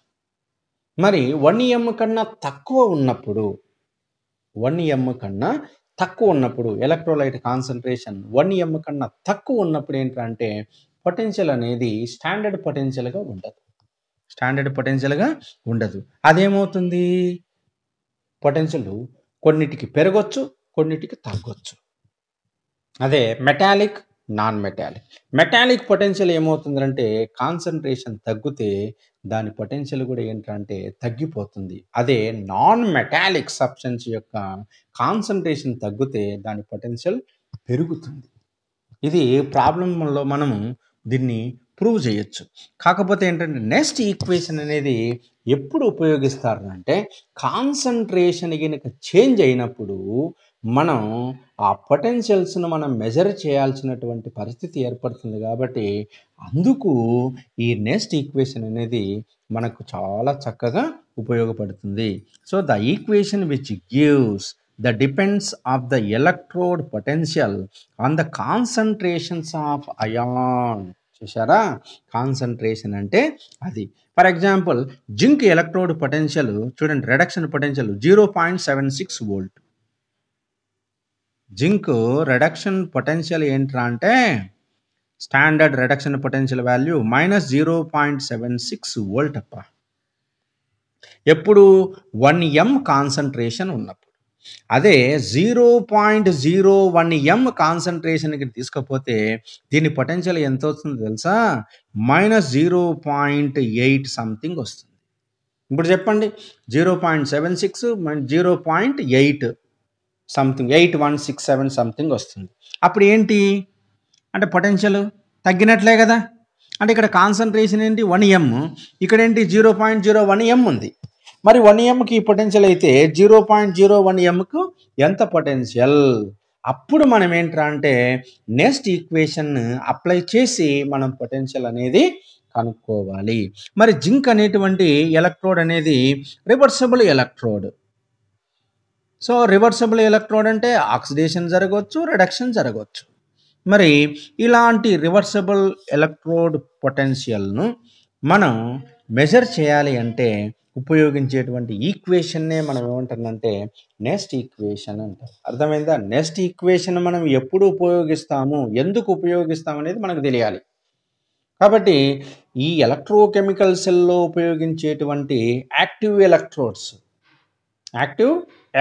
మరి 1 m కన్నా తక్కువ ఉన్నప్పుడు 1 m కన్నా తక్కువ ఉన్నప్పుడు ఎలక్ట్రోలైట్ కాన్సంట్రేషన్ 1 m కన్నా తక్కువ ఉన్నప్పుడు ఏంటంటే పొటెన్షియల్ అనేది స్టాండర్డ్ పొటెన్షియల్గా ఉండదు. స్టాండర్డ్ పొటెన్షియల్గా ఉండదు. అదేమవుతుంది, పొటెన్షియల్ కొన్నిటికి పెరగొచ్చు, కొన్నిటికి తగ్గొచ్చు. అదే metallic, non metallic. Metallic potential ఏమవుతుందంటే కాన్సంట్రేషన్ తగ్గితే దాని పొటెన్షియల్ కూడా ఏంటంటే తగ్గిపోతుంది. అదే నాన్ మెటాలిక్ సబ్స్టెన్స్ యొక్క కాన్సంట్రేషన్ తగ్గితే దాని పొటెన్షియల్ పెరుగుతుంది. ఇది ప్రాబ్లంలో మనము దీన్ని ప్రూవ్ చేయొచ్చు. కాకపోతే ఏంటంటే నెక్స్ట్ ఈక్వేషన్ అనేది ఎప్పుడు ఉపయోగిస్తారు అంటే కాన్సంట్రేషన్ కనుక చేంజ్ అయినప్పుడు మనం ఆ పొటెన్షియల్స్ను మనం మెజర్ చేయాల్సినటువంటి పరిస్థితి ఏర్పడుతుంది. కాబట్టి అందుకు ఈ నెక్స్ట్ ఈక్వేషన్ అనేది మనకు చాలా చక్కగా ఉపయోగపడుతుంది. So the equation which gives the depends of the electrode potential on the concentrations of ion. చూసారా, కాన్సంట్రేషన్ అంటే అది. For example zinc electrode potential చూడండి, reduction potential 0.76 volt. Zinc reduction potential ఏంట్రా అంటే standard reduction potential value -0.76 volt అప్ప. ఎప్పుడు 1 m concentration ఉన్నప్పుడు. అదే 0.01 m కాన్సంట్రేషన్కి తీసుకపోతే దీని పొటెన్షియల్ ఎంత వస్తుందో తెలుసా, -0.8 సంథింగ్ వస్తుంది. ఇప్పుడు చెప్పండి, 0.76 0.8 సంథింగ్ 8167 సంథింగ్ వస్తుంది. అప్పుడు ఏంటి అంటే పొటెన్షియల్ తగ్గినట్లే కదా. అంటే ఇక్కడ కాన్సంట్రేషన్ ఏంటి 1 m, ఇక్కడ ఏంటి 0.01 m ఉంది. మరి 1 mకి పొటెన్షియల్ అయితే 0.01 mకు ఎంత పొటెన్షియల్. అప్పుడు మనం ఏంట్రా అంటే నెక్స్ట్ ఈక్వేషన్ అప్లై చేసి మనం పొటెన్షియల్ అనేది కనుక్కోవాలి. మరి జింక్ అనేటువంటి ఎలక్ట్రోడ్ అనేది reversible electrode. So reversible electrode అంటే ఆక్సిడేషన్ జరగవచ్చు, రిడక్షన్ జరగవచ్చు. మరి ఇలాంటి రివర్సబుల్ ఎలక్ట్రోడ్ పొటెన్షియల్ను మనం మెజర్ చేయాలి అంటే ఉపయోగించేటువంటి ఈక్వేషన్నే మనం ఏమంటామంటే నెక్స్ట్ ఈక్వేషన్ అంటారు. అర్థమైందా? నెక్స్ట్ ఈక్వేషన్ మనం ఎప్పుడు ఉపయోగిస్తాము, ఎందుకు ఉపయోగిస్తాము అనేది మనకు తెలియాలి. కాబట్టి ఈ ఎలక్ట్రోకెమికల్ సెల్లో ఉపయోగించేటువంటి active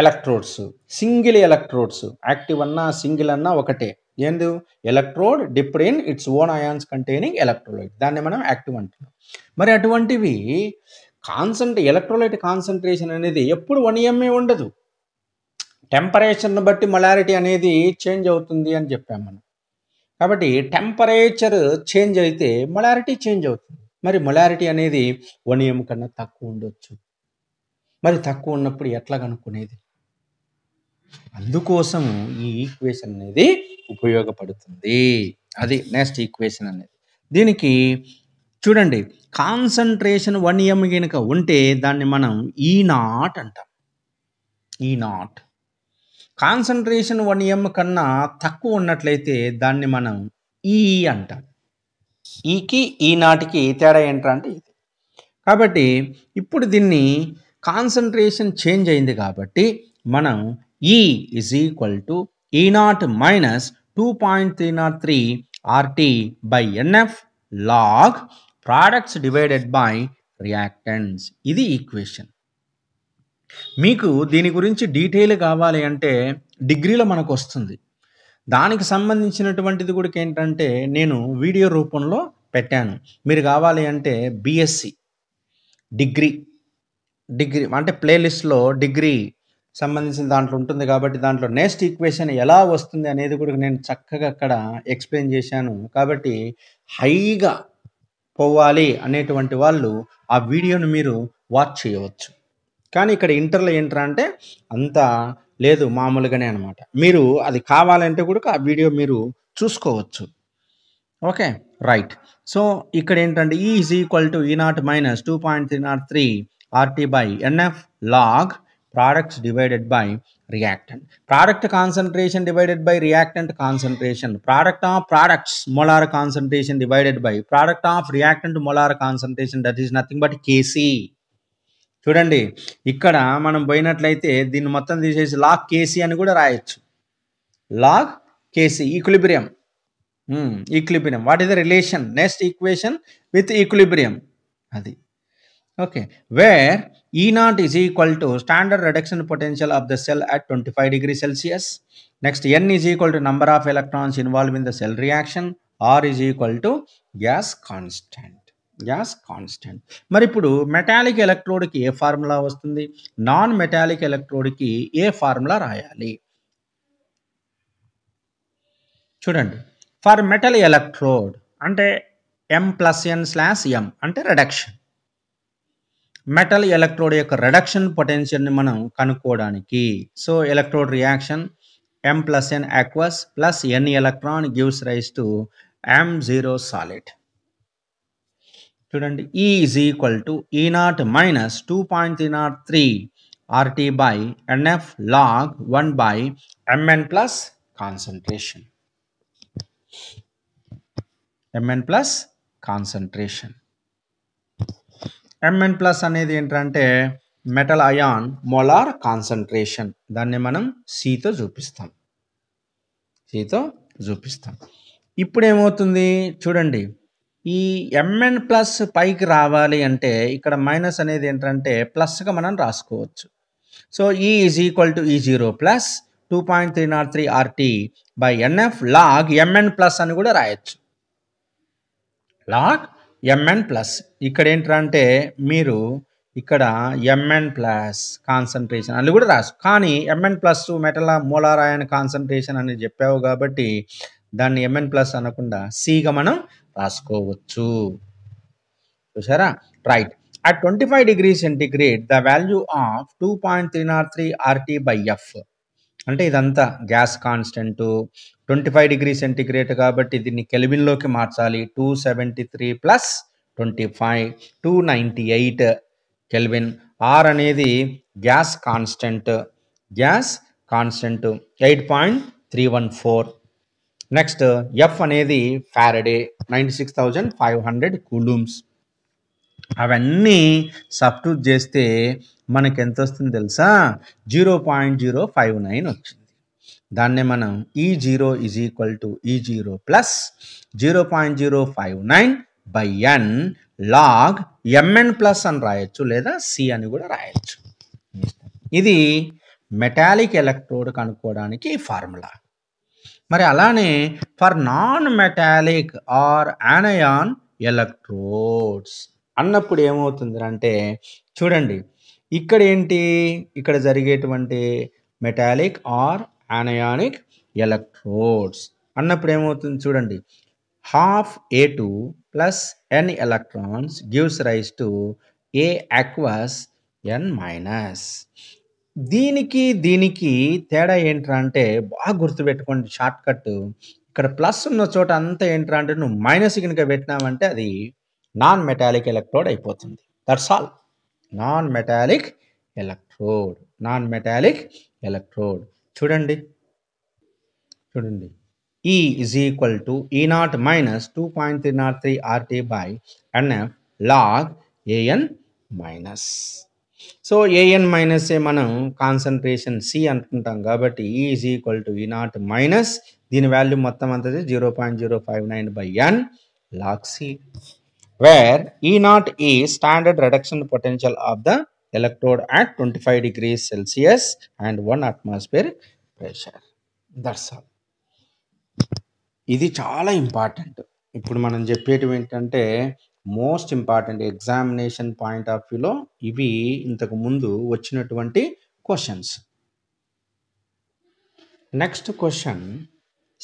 electrodes single electrodes, active అన్నా సింగిల్ అన్నా ఒకటే. ఏందు electrode dipped in its own ions containing electrolyte, దాన్ని మనం యాక్టివ్ అంటున్నాం. మరి అటువంటివి ఎలక్ట్రోలైట్ కాన్సంట్రేషన్ అనేది ఎప్పుడు 1 m ఉండదు. టెంపరేచర్ను బట్టి మొలారిటీ అనేది చేంజ్ అవుతుంది అని చెప్పాము మనం. కాబట్టి టెంపరేచర్ చేంజ్ అయితే మొలారిటీ చేంజ్ అవుతుంది. మరి మొలారిటీ అనేది 1 m కన్నా తక్కువ ఉండొచ్చు. మరి తక్కువ ఉన్నప్పుడు ఎట్లా కనుక్కునేది? అందుకోసం ఈ ఈక్వేషన్ అనేది ఉపయోగపడుతుంది. అది నెక్స్ట్ ఈక్వేషన్ అనేది. దీనికి చూడండి, కాన్సంట్రేషన్ 1 m కనుక ఉంటే దాన్ని మనం E0 అంటాం. E0. కాన్సంట్రేషన్ 1 m కన్నా తక్కువ ఉన్నట్లయితే దాన్ని మనం E అంటాం. ఈకి E0కి తేడా ఏంటంటే ఇది. కాబట్టి ఇప్పుడు దీన్ని కాన్సంట్రేషన్ చేంజ్ అయింది కాబట్టి మనం E is equal to E0 minus 2.303 RT by NF log products divided by reactants. ఇది ఈక్వేషన్. మీకు దీని గురించి డీటెయిల్ కావాలి అంటే డిగ్రీలో మనకు వస్తుంది. దానికి సంబంధించినటువంటిది కూడా ఏంటంటే నేను వీడియో రూపంలో పెట్టాను. మీరు కావాలి అంటే BSc డిగ్రీ అంటే ప్లేలిస్ట్లో డిగ్రీ సంబంధించిన దాంట్లో ఉంటుంది. కాబట్టి దాంట్లో నెక్స్ట్ ఈక్వేషన్ ఎలా వస్తుంది అనేది కూడా నేను చక్కగా అక్కడ ఎక్స్ప్లెయిన్ చేశాను. కాబట్టి హైగా పోవాలి అనేటువంటి వాళ్ళు ఆ వీడియోను మీరు వాచ్ చేయవచ్చు. కానీ ఇక్కడ ఇంటర్లో ఏంట్రా అంటే అంతా లేదు, మామూలుగానే అనమాట. మీరు అది కావాలంటే కూడా ఆ వీడియో మీరు చూసుకోవచ్చు. Okay, right. సో ఇక్కడ ఏంటంటే E is equal to E0 minus 2.303 RT by NF log products divided by reactant. Product concentration divided by reactant concentration. Product of products molar concentration divided by product of reactant molar concentration, that is nothing but Kc. చూడండి, ఇక్కడ మనం పోయినట్లయితే దీన్ని మొత్తం తీసేసి log Kc అని కూడా రాయొచ్చు. log Kc, equilibrium. Equilibrium. What is the relation? Next equation with equilibrium. Adi. Okay. Where E naught is equal to standard reduction potential of the cell at 25 degrees Celsius. Next, N is equal to number of electrons involved in the cell reaction. R is equal to gas constant. Gas constant. మరి ఇప్పుడు metallic ఎలక్ట్రోడ్కి ఏ formula వస్తుంది, non metallic ఎలక్ట్రోడ్కి ఏ formula రాయాలి? చూడండి, for metal electrode అంటే M+N/M అంటే reduction. Metal electrode యొక్క reduction పొటెన్షియల్ని మనం కనుక్కోవడానికి, so electrode reaction M+N aqueous plus N electron gives rise to M0 solid. చూడండి, E is equal to E0 minus 2.303 RT by NF log 1 by Mn plus concentration. Mn plus concentration. Mn plus అనేది ఏంటంటే metal ion molar concentration. దాన్ని మనం Cతో చూపిస్తాం. ఇప్పుడు ఏమవుతుంది చూడండి, ఈ Mn ప్లస్ పైకి రావాలి అంటే ఇక్కడ మైనస్ అనేది ఏంటంటే ప్లస్గా మనం రాసుకోవచ్చు. So E is equal to E0 plus 2.303 RT by NF log Mn plus అని కూడా రాయొచ్చు. లాగ్ Mn ప్లస్ ఇక్కడ ఏంటంటే మీరు ఇక్కడ Mn ప్లస్ కాన్సంట్రేషన్ అని కూడా రాసు, కానీ Mn plus metal molar ion concentration అని చెప్పావు కాబట్టి దాన్ని Mn ప్లస్ అనకుండా Cగా మనం రాసుకోవచ్చు. చూసారా, right. At 25 degrees centigrade the value of 2.303 RT by F అంటే ఇదంతా గ్యాస్ కాన్స్టెంట్. 25 degrees centigrade కాబట్టి దీన్ని కెల్విన్లోకి మార్చాలి. 273 ప్లస్ 25 298 కెల్విన్. ఆర్ అనేది గ్యాస్ కాన్స్టెంట్ 8.314. నెక్స్ట్ ఎఫ్ అనేది ఫారడే 96,500 కూలూమ్స్. అవన్నీ సబ్స్టిట్యూట్ చేస్తే మనకి ఎంత వస్తుంది తెలుసా, 0.059 వచ్చింది. దాన్నే మనం E0 is equal to E0 plus 0.059 by N log Mn plus అని రాయొచ్చు, లేదా C అని కూడా రాయొచ్చు. ఇది మెటాలిక్ ఎలక్ట్రోడ్ కనుక్కోవడానికి ఫార్ములా. మరి అలానే for non metallic or anion electrodes అన్నప్పుడు ఏమవుతుంది అంటే చూడండి, ఇక్కడ ఏంటి, ఇక్కడ జరిగేటువంటి మెటాలిక్ ఆర్ యానయానిక్ ఎలక్ట్రోడ్స్ అన్నప్పుడు ఏమవుతుంది చూడండి, half A2 plus N electrons gives rise to A aqueous N minus. దీనికి తేడా ఏంటంటే బాగా గుర్తుపెట్టుకోండి, షార్ట్ కట్. ఇక్కడ ప్లస్ ఉన్న చోట అంతా ఏంటంటే నువ్వు మైనస్ కనుక పెట్టినావంటే అది నాన్ మెటాలిక్ ఎలక్ట్రోడ్ అయిపోతుంది. That's all. Non metallic electrode. చూడండి E is equal to E0 minus 2.303 RT by NF log AN minus. So AN minus మనం కాన్సన్ట్రేషన్ C అనుకుంటాం కాబట్టి E is equal to E0 minus దీని value మొత్తం అంతది 0.059 by N log C, where E0 is standard reduction potential of the electrode at 25 degrees Celsius and 1 atmospheric pressure. That's all. ఇది చాలా important. ఇప్పుడు మనం చెప్పేటివి ఏంటంటే most important examination point of వ్యూలో ఇవి ఇంతకు ముందు వచ్చినటువంటి questions. Next question,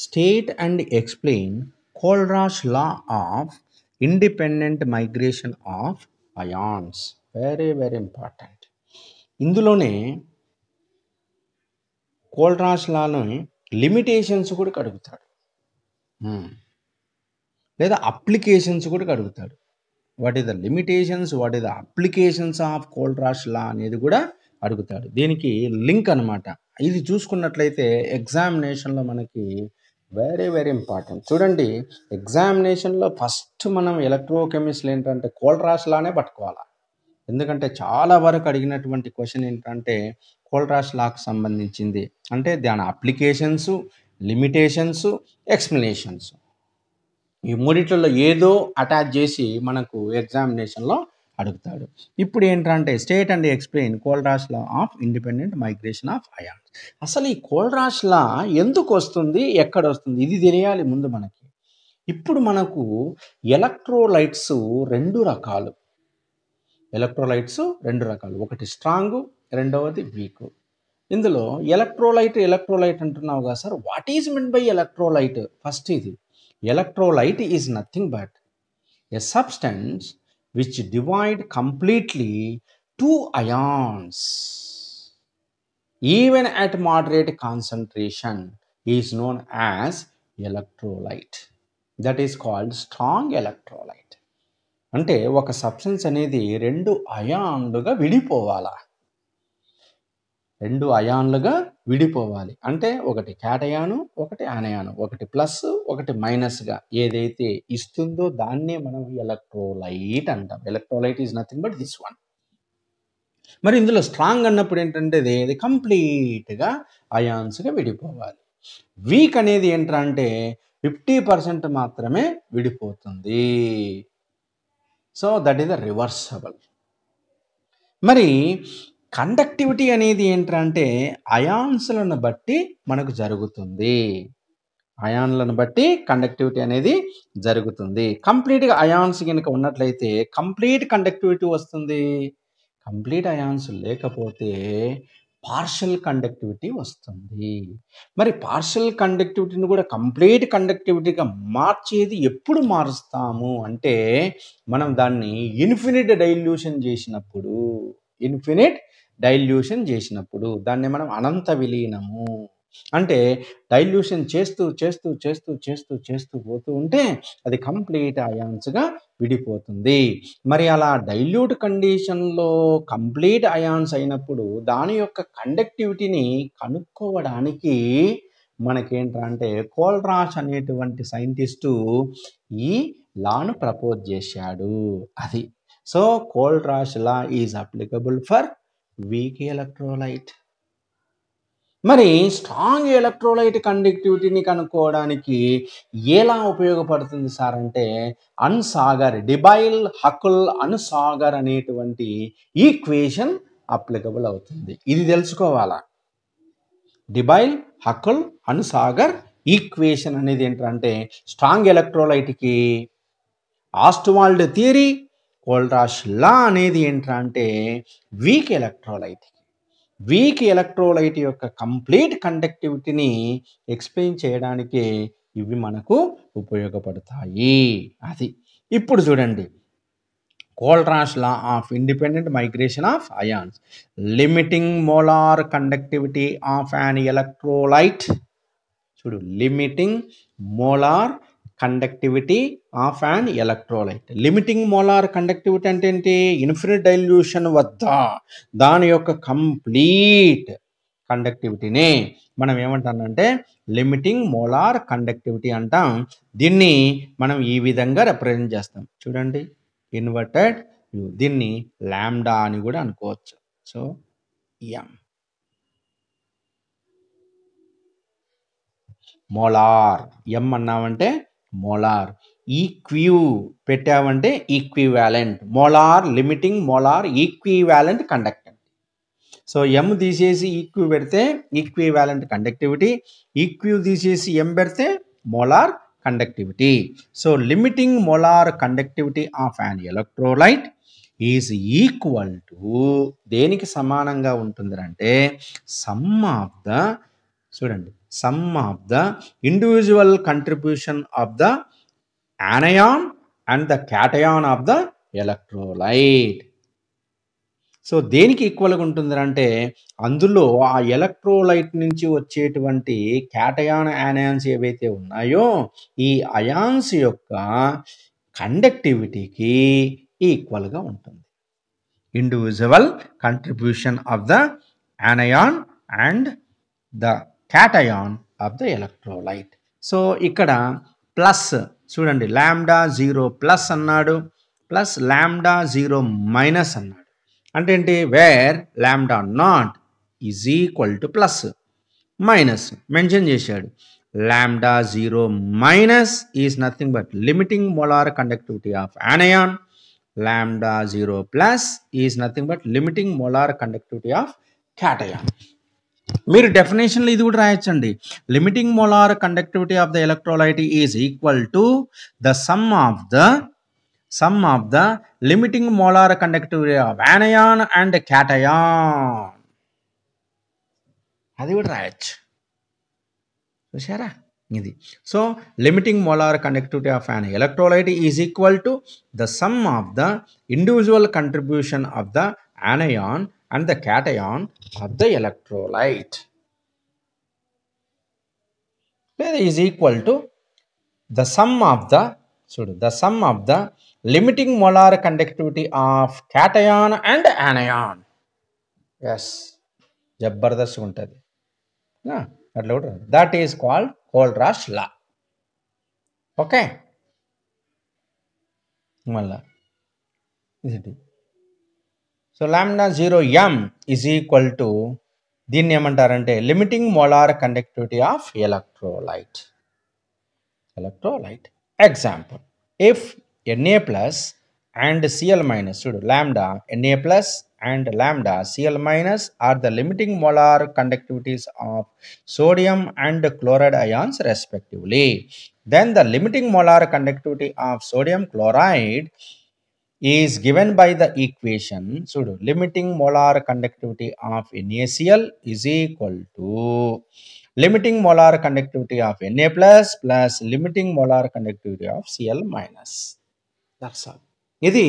state and explain Kohlrausch law of independent migration of ions. Very very important. ఇందులోనే కోల్రాష్ లాను లిమిటేషన్స్ కూడా అడుగుతాడు, లేదా అప్లికేషన్స్ కూడా అడుగుతాడు. What is the limitations, what is the applications of Kohlrausch law అనేది కూడా అడుగుతాడు. దీనికి లింక్ అనమాట. ఇది చూసుకున్నట్లయితే ఎగ్జామినేషన్లో మనకి వెరీ వెరీ ఇంపార్టెంట్. చూడండి, ఎగ్జామినేషన్లో ఫస్ట్ మనం ఎలక్ట్రోకెమిస్ట్లు ఏంటంటే కోల్రాష్ లానే పట్టుకోవాలి. ఎందుకంటే చాలా వరకు అడిగినటువంటి క్వశ్చన్ ఏంటంటే కోల్రాష్ లాకు సంబంధించింది, అంటే దాని అప్లికేషన్స్ లిమిటేషన్స్, ఎక్స్ప్లెనేషన్స్. ఈ మూడిట్లలో ఏదో అటాచ్ చేసి మనకు ఎగ్జామినేషన్లో అడుగుతాడు. ఇప్పుడు ఏంటంటే state and explain Kohlrausch law of independent migration of ions. అసలు ఈ కోల్రాష్ లా ఎందుకు వస్తుంది, ఎక్కడ వస్తుంది, ఇది తెలియాలి ముందు మనకి. ఇప్పుడు మనకు ఎలక్ట్రోలైట్స్ రెండు రకాలు. ఒకటి స్ట్రాంగ్, రెండవది వీక్. ఇందులో ఎలక్ట్రోలైట్ అంటున్నావు కదా sir, what is mean by electrolyte? First ఇది electrolyte is nothing but a substance which divide completely two ions even at moderate concentration is known as electrolyte. That is called strong electrolyte. అంటే ఒక substance అనేది రెండు అయాన్లుగా విడిపోవాలి. అంటే ఒకటి క్యాటయాను, ఒకటి ఆనయాను, ఒకటి plus, ఒకటి మైనస్గా ఏదైతే ఇస్తుందో దాన్నే మనం ఎలక్ట్రోలైట్ అంటాం. Electrolyte is nothing but this one. మరి ఇందులో స్ట్రాంగ్ అన్నప్పుడు ఏంటంటే ఇది కంప్లీట్గా అయాన్స్గా విడిపోవాలి. వీక్ అనేది ఏంటంటే 50% మాత్రమే విడిపోతుంది. So that is the reversible. మరి కండక్టివిటీ అనేది ఏంటంటే అయాన్స్లను బట్టి మనకు జరుగుతుంది. అయాన్లను బట్టి కండక్టివిటీ అనేది జరుగుతుంది. కంప్లీట్గా అయాన్స్ కనుక ఉన్నట్లయితే కంప్లీట్ కండక్టివిటీ వస్తుంది. కంప్లీట్ అయాన్స్ లేకపోతే పార్షల్ కండక్టివిటీ వస్తుంది. మరి పార్షల్ కండక్టివిటీని కూడా కంప్లీట్ కండక్టివిటీగా మార్చేది ఎప్పుడు మారుస్తాము అంటే మనం దాన్ని ఇన్ఫినిట్ డైల్యూషన్ చేసినప్పుడు దాన్ని మనం అనంత విలీనము అంటే డైల్యూషన్ చేస్తూ పోతూ ఉంటే అది కంప్లీట్ అయాన్స్గా విడిపోతుంది. మరి అలా డైల్యూట్ కండిషన్లో కంప్లీట్ అయాన్స్ అయినప్పుడు దాని యొక్క కండక్టివిటీని కనుక్కోవడానికి మనకేంటంటే కోల్రాష్ అనేటువంటి సైంటిస్టు ఈ లాను ప్రపోజ్ చేశాడు. అది so Kohlrausch law is applicable for weak electrolyte. మరి స్ట్రాంగ్ ఎలక్ట్రోలైట్ కండక్టివిటీని కనుక్కోవడానికి ఎలా ఉపయోగపడుతుంది సార్ అంటే డిబైల్ హకుల్ అన్సాగర్ అనేటువంటి ఈక్వేషన్ అప్లికబుల్ అవుతుంది. ఇది తెలుసుకోవాలా. డిబైల్ హకుల్ అన్సాగర్ ఈక్వేషన్ అనేది ఏంటంటే స్ట్రాంగ్ ఎలక్ట్రోలైట్కి ఆస్ట్వాల్డ్ థియరీ, కోల్రాష్ లా అనేది ఏంటంటే వీక్ ఎలక్ట్రోలైట్ యొక్క కంప్లీట్ కండక్టివిటీని ఎక్స్ప్లెయిన్ చేయడానికి ఇవి మనకు ఉపయోగపడతాయి. అది ఇప్పుడు చూడండి Kohlrausch law of independent migration of ions. Limiting molar conductivity of an electrolyte. చూడు, limiting molar conductivity of an electrolyte. Limiting molar conductivity అంటే ఏంటి? ఇన్ఫినిట్ డైల్యూషన్ వద్ద దాని యొక్క కంప్లీట్ కండక్టివిటీనే మనం ఏమంటామంటే లిమిటింగ్ మోలార్ కండక్టివిటీ అంటాం. దీన్ని మనం ఈ విధంగా రిప్రజెంట్ చేస్తాం. చూడండి, ఇన్వర్టెడ్ యు. దీన్ని లాంబ్డా అని కూడా అనుకోవచ్చు. సో ఎం మోలార్, ఎం అన్నామంటే మోలార్, ఈక్యూ పెట్టామంటే equivalent. Molar limiting molar equivalent conductivity. So M తీసేసి ఈక్యూ పెడితే ఈక్వివాలెంట్ కండక్టివిటీ, ఈక్యూ తీసేసి ఎం పెడితే molar conductivity. So limiting molar conductivity of an electrolyte is equal to దేనికి సమానంగా ఉంటుంది అంటే sum of the individual contribution of the anion and the cation of the electrolyte. So దేనికి ఈక్వల్గా ఉంటుంది అంటే అందులో ఆ ఎలక్ట్రోలైట్ నుంచి వచ్చేటువంటి క్యాటయాన్ యానయాన్స్ ఏవైతే ఉన్నాయో ఈ అయాన్స్ యొక్క కండక్టివిటీకి ఈక్వల్గా ఉంటుంది. Individual contribution of the anion and the cation of the electrolyte. So ఇక్కడ ప్లస్ చూడండి, లాంబ్డా 0 ప్లస్ అన్నాడు, ప్లస్ లాంబ్డా 0 మైనస్ అన్నాడు. అంటే ఏంటి? Where lambda not is equal to plus minus mention చేశాడు. lambda 0 minus is nothing but limiting molar conductivity of anion. Lambda 0 plus is nothing but limiting molar conductivity of cation. మీరు డెఫినేషన్లో ఇది కూడా రాయొచ్చండి. Limiting molar conductivity of the electrolyte is equal to the sum of the limiting molar conductivity of anion and cation. అది కూడా రాయొచ్చు, చూసారా ఇది. So limiting molar conductivity of an electrolyte is equal to the sum of the individual contribution of the anion and the cation of the electrolyte is equal to the sum of the limiting molar conductivity of cation and anion. Yes, జబర్దస్త్ ఉంటుంది అట్లా కూడా. That is called Kohlrausch law. Okay, మళ్ళా ఇది. So lambda 0 m is equal to దీన్ని ఏమంటారంటే limiting molar conductivity of electrolyte. Example, if Na plus and Cl minus, చూడు lambda Na plus and lambda Cl minus are the limiting molar conductivities of sodium and chloride ions respectively, then the limiting molar conductivity of sodium chloride is given by the equation. So limiting molar conductivity of NaCl is equal to limiting molar conductivity of Na plus limiting molar conductivity of Cl minus. That's all. ఇది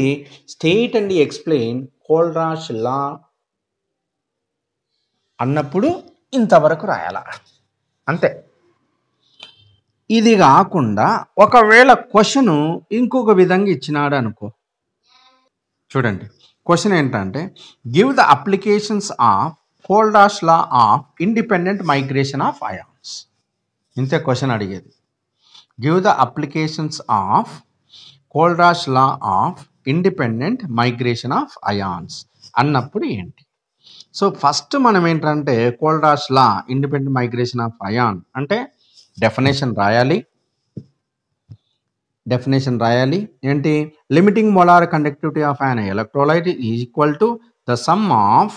state and explain Kohlrausch లా అన్నప్పుడు ఇంతవరకు రాయాల, అంతే. ఇది కాకుండా ఒకవేళ question ఇంకొక విధంగా ఇచ్చినాడు అనుకో, చూడండి క్వశ్చన్ ఏంటంటే give the applications of Kohlrausch law of independent migration of ions. ఇంతే క్వశ్చన్ అడిగేది. Give the applications of Kohlrausch law of independent migration of ions అన్నప్పుడు ఏంటి? సో ఫస్ట్ మనం ఏంటంటే Kohlrausch law independent migration of ion అంటే definition రాయాలి. ఏంటి? Limiting molar conductivity of an electrolyte is equal to the sum of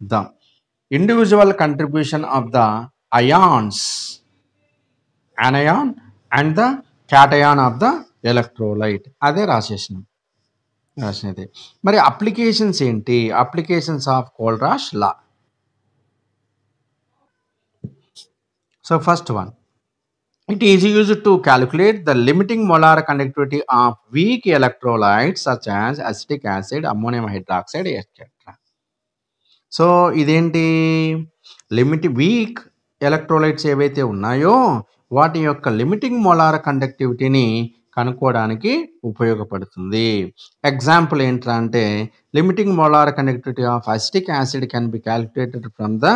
the individual contribution of the ions, anion and the cation of the electrolyte. అదే రాసినది. మరి applications ఏంటి? Applications of Kohlrausch law. So first one, it is used to calculate the limiting molar conductivity of weak electrolytes such as acetic acid, ammonium hydroxide, etc. So ఇదేంటి? Week electrolytes ఏవైతే ఉన్నాయో వాటి యొక్క limiting molar కండక్టివిటీని కనుక్కోవడానికి ఉపయోగపడుతుంది. Example ఏంటంటే limiting molar conductivity of acetic acid can be calculated from the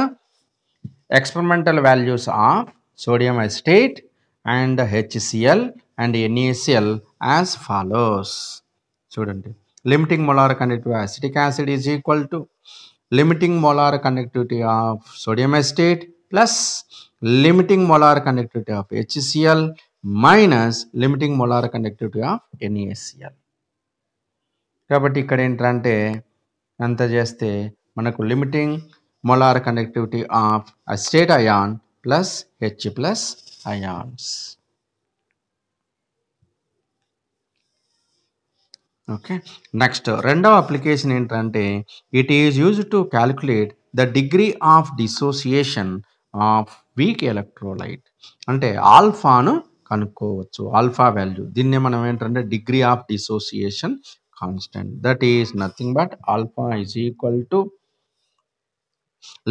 experimental values of sodium acetate and HCl and NaCl as follows. చూడండి, limiting molar conductivity of acetic acid is equal to limiting molar conductivity of sodium acetate plus limiting molar conductivity of HCl minus limiting molar conductivity of NaCl. కాబట్టి ఇక్కడ ఏంటంటే అంత చేస్తే మనకు limiting molar conductivity of acetate ion plus H plus ions. Okay, next రెండవ application ఏంటంటే it is used to calculate the degree of dissociation of weak electrolyte. అంటే ఆల్ఫాను కనుక్కోవచ్చు, ఆల్ఫా వాల్యూ. దీన్నే మనం ఏంటంటే degree of dissociation constant. That is nothing but alpha is equal to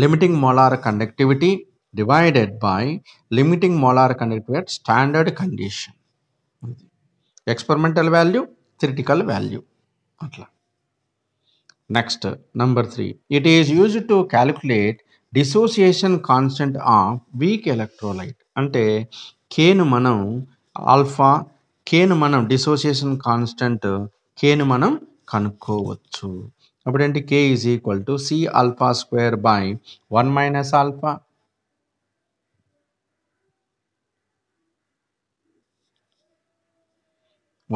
limiting molar conductivity divided by limiting molar conductivity at standard condition. Experimental value, theoretical value. Next, number 3. It is used to calculate dissociation constant of weak electrolyte. అంటే Kను మనం alpha, Kను మనం dissociation constant Kను మనం కనుక్కోవచ్చు. అప్పుడేంటి? K is equal to C alpha square by 1 minus alpha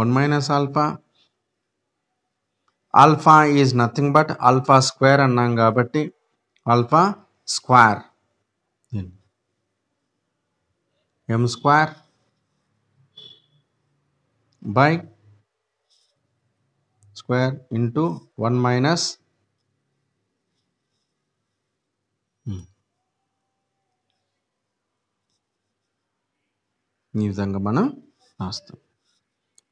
1 minus alpha. Alpha is nothing but alpha square అన్నాం కాబట్టి alpha square m square by square into 1 minus ఈ విధంగా మనం రాస్తాం.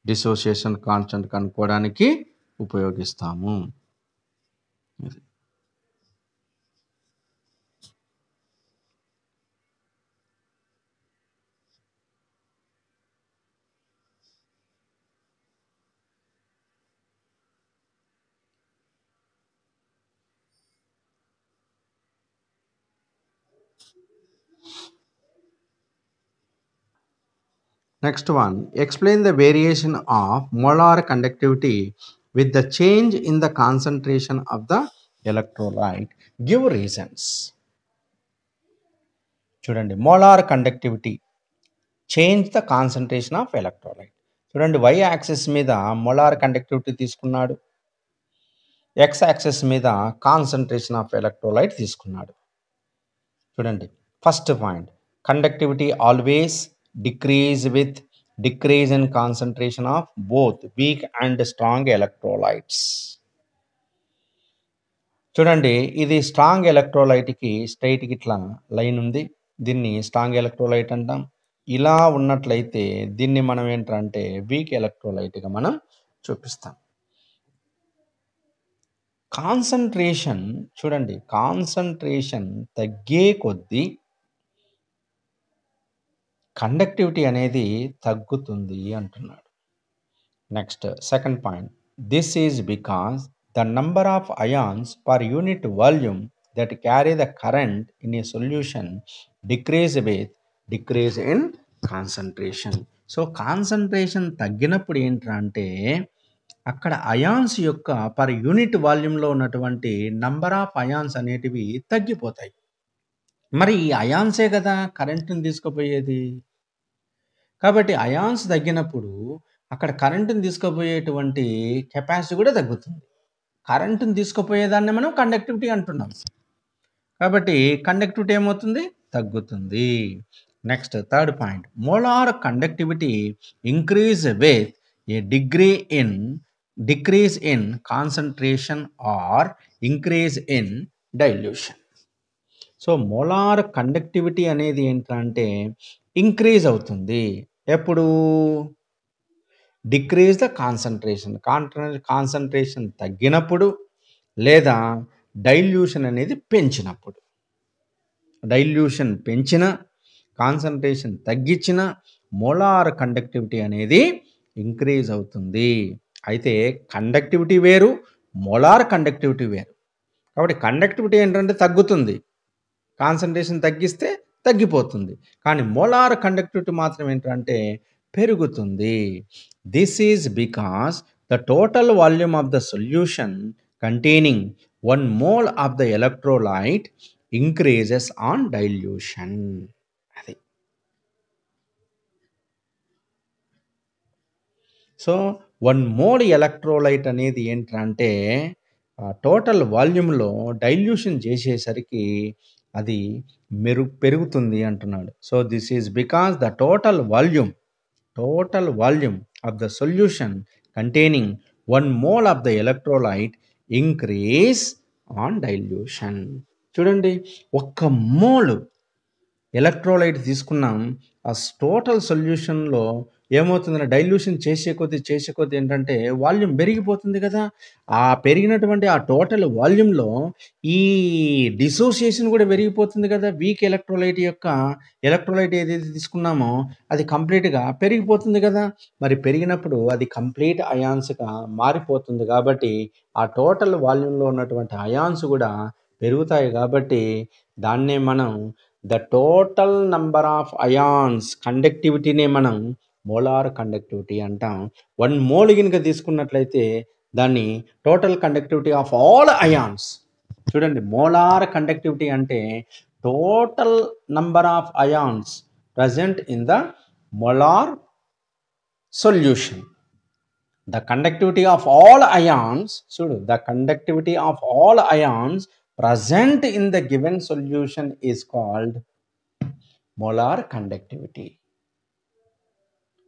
డిసోసియేషన్ కాన్స్టెంట్ కనుక్కోవడానికి ఉపయోగిస్తాము. Next one, explain the variation of molar conductivity with the change in the concentration of the electrolyte. Give reasons. చూడండి, molar conductivity, change the concentration of electrolyte. చూడండి, y axis మీద molar conductivity తీసుకున్నాడు, x axis మీద concentration of electrolyte తీసుకున్నాడు. చూడండి, first point, conductivity always decrease with decrease in concentration of both weak and strong electrolytes. చూడండి, ఇది strong ఎలక్ట్రోలైట్కి స్ట్రైట్కి ఇట్లా line ఉంది, దీన్ని స్ట్రాంగ్ ఎలక్ట్రోలైట్ అంటాం. ఇలా ఉన్నట్లయితే దీన్ని మనం ఏంటంటే వీక్ ఎలక్ట్రోలైట్గా మనం చూపిస్తాం. కాన్సన్ట్రేషన్, చూడండి, కాన్సన్ట్రేషన్ తగ్గే కొద్దీ కండక్టివిటీ అనేది తగ్గుతుంది అంటున్నాడు. Next second point, this is because the number of ions per unit volume that carry the current in a solution decrease with decrease in concentration. So concentration తగ్గినప్పుడు ఏంటంటే అక్కడ అయాన్స్ యొక్క పర్ యూనిట్ వాల్యూమ్లో ఉన్నటువంటి number of ions అనేటివి తగ్గిపోతాయి. మరి ఈ అయాన్సే కదా కరెంటుని తీసుకుపోయేది, కాబట్టి అయాన్స్ తగ్గినప్పుడు అక్కడ కరెంటుని తీసుకుపోయేటువంటి కెపాసిటీ కూడా తగ్గుతుంది. కరెంటుని తీసుకుపోయేదాన్ని మనం కండక్టివిటీ అంటున్నాం, కాబట్టి కండక్టివిటీ ఏమవుతుంది, తగ్గుతుంది. Next third point, molar conductivity increase with a decrease in concentration or increase in dilution. So molar conductivity అనేది ఏంటంటే ఇంక్రీజ్ అవుతుంది ఎప్పుడు, డిక్రీజ్ ద కాన్సన్ట్రేషన్, కాన్సన్ట్రేషన్ తగ్గినప్పుడు లేదా డైల్యూషన్ అనేది పెంచినప్పుడు. డైల్యూషన్ పెంచిన, కాన్సన్ట్రేషన్ తగ్గించిన మోలార్ కండక్టివిటీ అనేది ఇంక్రీజ్ అవుతుంది. అయితే కండక్టివిటీ వేరు, మోలార్ కండక్టివిటీ వేరు. కాబట్టి కండక్టివిటీ ఏంటంటే తగ్గుతుంది, కాన్సన్ట్రేషన్ తగ్గిస్తే తగ్గిపోతుంది, కానీ మోలార్ కండక్టివిటీ మాత్రం ఏంటంటే పెరుగుతుంది. This is because the total volume of the solution containing 1 mole of the electrolyte increases on dilution. అది సో 1 mole ఎలక్ట్రోలైట్ అనేది ఏంటంటే టోటల్ వాల్యూమ్లో డైల్యూషన్ చేసేసరికి అది పెరుగుతుంది అంటున్నాడు. So this is because the total volume of the solution containing 1 mole of the electrolyte increase on dilution. చూడండి, 1 mole electrolyte తీసుకున్నాం, ఆ టోటల్ సొల్యూషన్లో ఏమవుతుందంటే డైల్యూషన్ చేసే కొద్దీ ఏంటంటే వాల్యూమ్ పెరిగిపోతుంది కదా. ఆ పెరిగినటువంటి ఆ టోటల్ వాల్యూమ్లో ఈ డిసోసియేషన్ కూడా పెరిగిపోతుంది కదా. వీక్ ఎలక్ట్రోలైట్ ఏదైతే తీసుకున్నామో అది కంప్లీట్గా పెరిగిపోతుంది కదా. మరి పెరిగినప్పుడు అది కంప్లీట్ అయాన్స్గా మారిపోతుంది, కాబట్టి ఆ టోటల్ వాల్యూమ్లో ఉన్నటువంటి అయాన్స్ కూడా పెరుగుతాయి. కాబట్టి దాన్నే మనం the total number of ions కండక్టివిటీనే మనం మోలార్ కండక్టివిటీ అంటాం. 1 mole కనుక తీసుకున్నట్లయితే దాన్ని total conductivity of all ions. చూడండి, మోలార్ కండక్టివిటీ అంటే total number of ions present in the molar solution. The conductivity of all ions, the conductivity of all ions present in the given solution is called molar conductivity.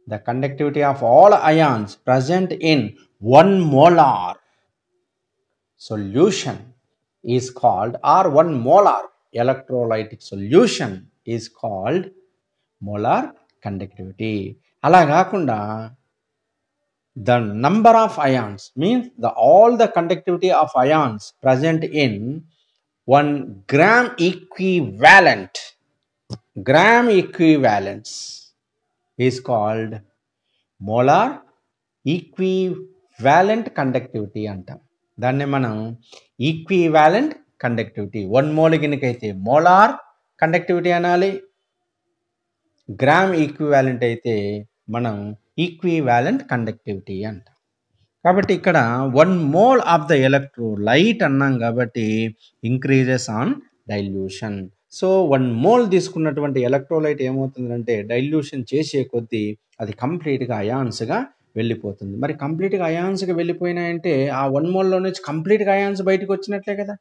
The conductivity of all ions present in 1 molar solution is called, or 1 molar electrolytic solution is called molar conductivity. అలా కాకుండా the number of ions means all the conductivity of ions present in 1 gram equivalence is called molar equivalent conductivity అంటాం. దాన్ని మనం equivalent conductivity, 1 mole గినకైతే molar conductivity అనాలి, gram equivalent అయితే మనం equivalent conductivity అంటాం. కాబట్టి ఇక్కడ 1 మోల్ ఆఫ్ ద ఎలక్ట్రోలైట్ అన్నాం కాబట్టి increases on dilution. So 1 mole తీసుకున్నటువంటి ఎలక్ట్రోలైట్ ఏమవుతుందంటే డైల్యూషన్ చేసే కొద్దీ అది కంప్లీట్గా అయాన్స్గా వెళ్ళిపోతుంది. మరి కంప్లీట్గా అయాన్స్గా వెళ్ళిపోయినాయంటే ఆ 1 మోల్లో నుంచి కంప్లీట్గా అయాన్స్ బయటకు వచ్చినట్లే కదా.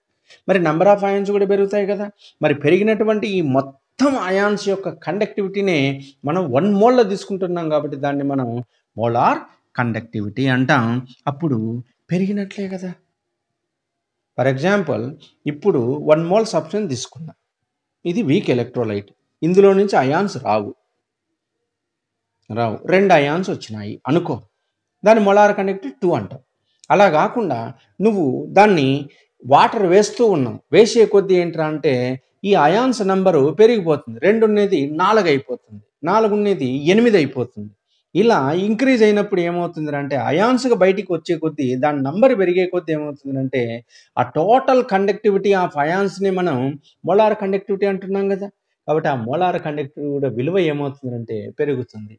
మరి నెంబర్ ఆఫ్ అయాన్స్ కూడా పెరుగుతాయి కదా. మరి పెరిగినటువంటి ఈ మొత్తం అయాన్స్ యొక్క కండక్టివిటీనే మనం 1 మోల్లో తీసుకుంటున్నాం కాబట్టి దాన్ని మనం మోలార్ కండక్టివిటీ అంటాం. అప్పుడు పెరిగినట్లే కదా. ఫర్ ఎగ్జాంపుల్ ఇప్పుడు 1 మోల్ సబ్స్టెన్స్ తీసుకున్నాం, ఇది వీక్ ఎలక్ట్రోలైట్, ఇందులో నుంచి అయాన్స్ రావు, 2 అయాన్స్ వచ్చినాయి అనుకో, దాన్ని మొలార్ కండక్టివిటీ 2 అంటాం. అలా కాకుండా నువ్వు దాన్ని వాటర్ వేస్తూ ఉన్నావు, వేసే కొద్దీ ఏంట్రా అంటే ఈ అయాన్స్ నంబరు పెరిగిపోతుంది, 2 ఉన్నది 4 అయిపోతుంది, 4 ఉన్నది 8 అయిపోతుంది. ఇలా ఇంక్రీజ్ అయినప్పుడు ఏమవుతుంది అంటే అయాన్స్గా బయటికి వచ్చే కొద్దీ దాని నంబర్ పెరిగే కొద్దీ ఏమవుతుందంటే ఆ టోటల్ కండక్టివిటీ ఆఫ్ అయాన్స్ని మనం మోలార్ కండక్టివిటీ అంటున్నాం కదా. కాబట్టి ఆ మోలార్ కండక్టివిటీ విలువ ఏమవుతుందంటే పెరుగుతుంది.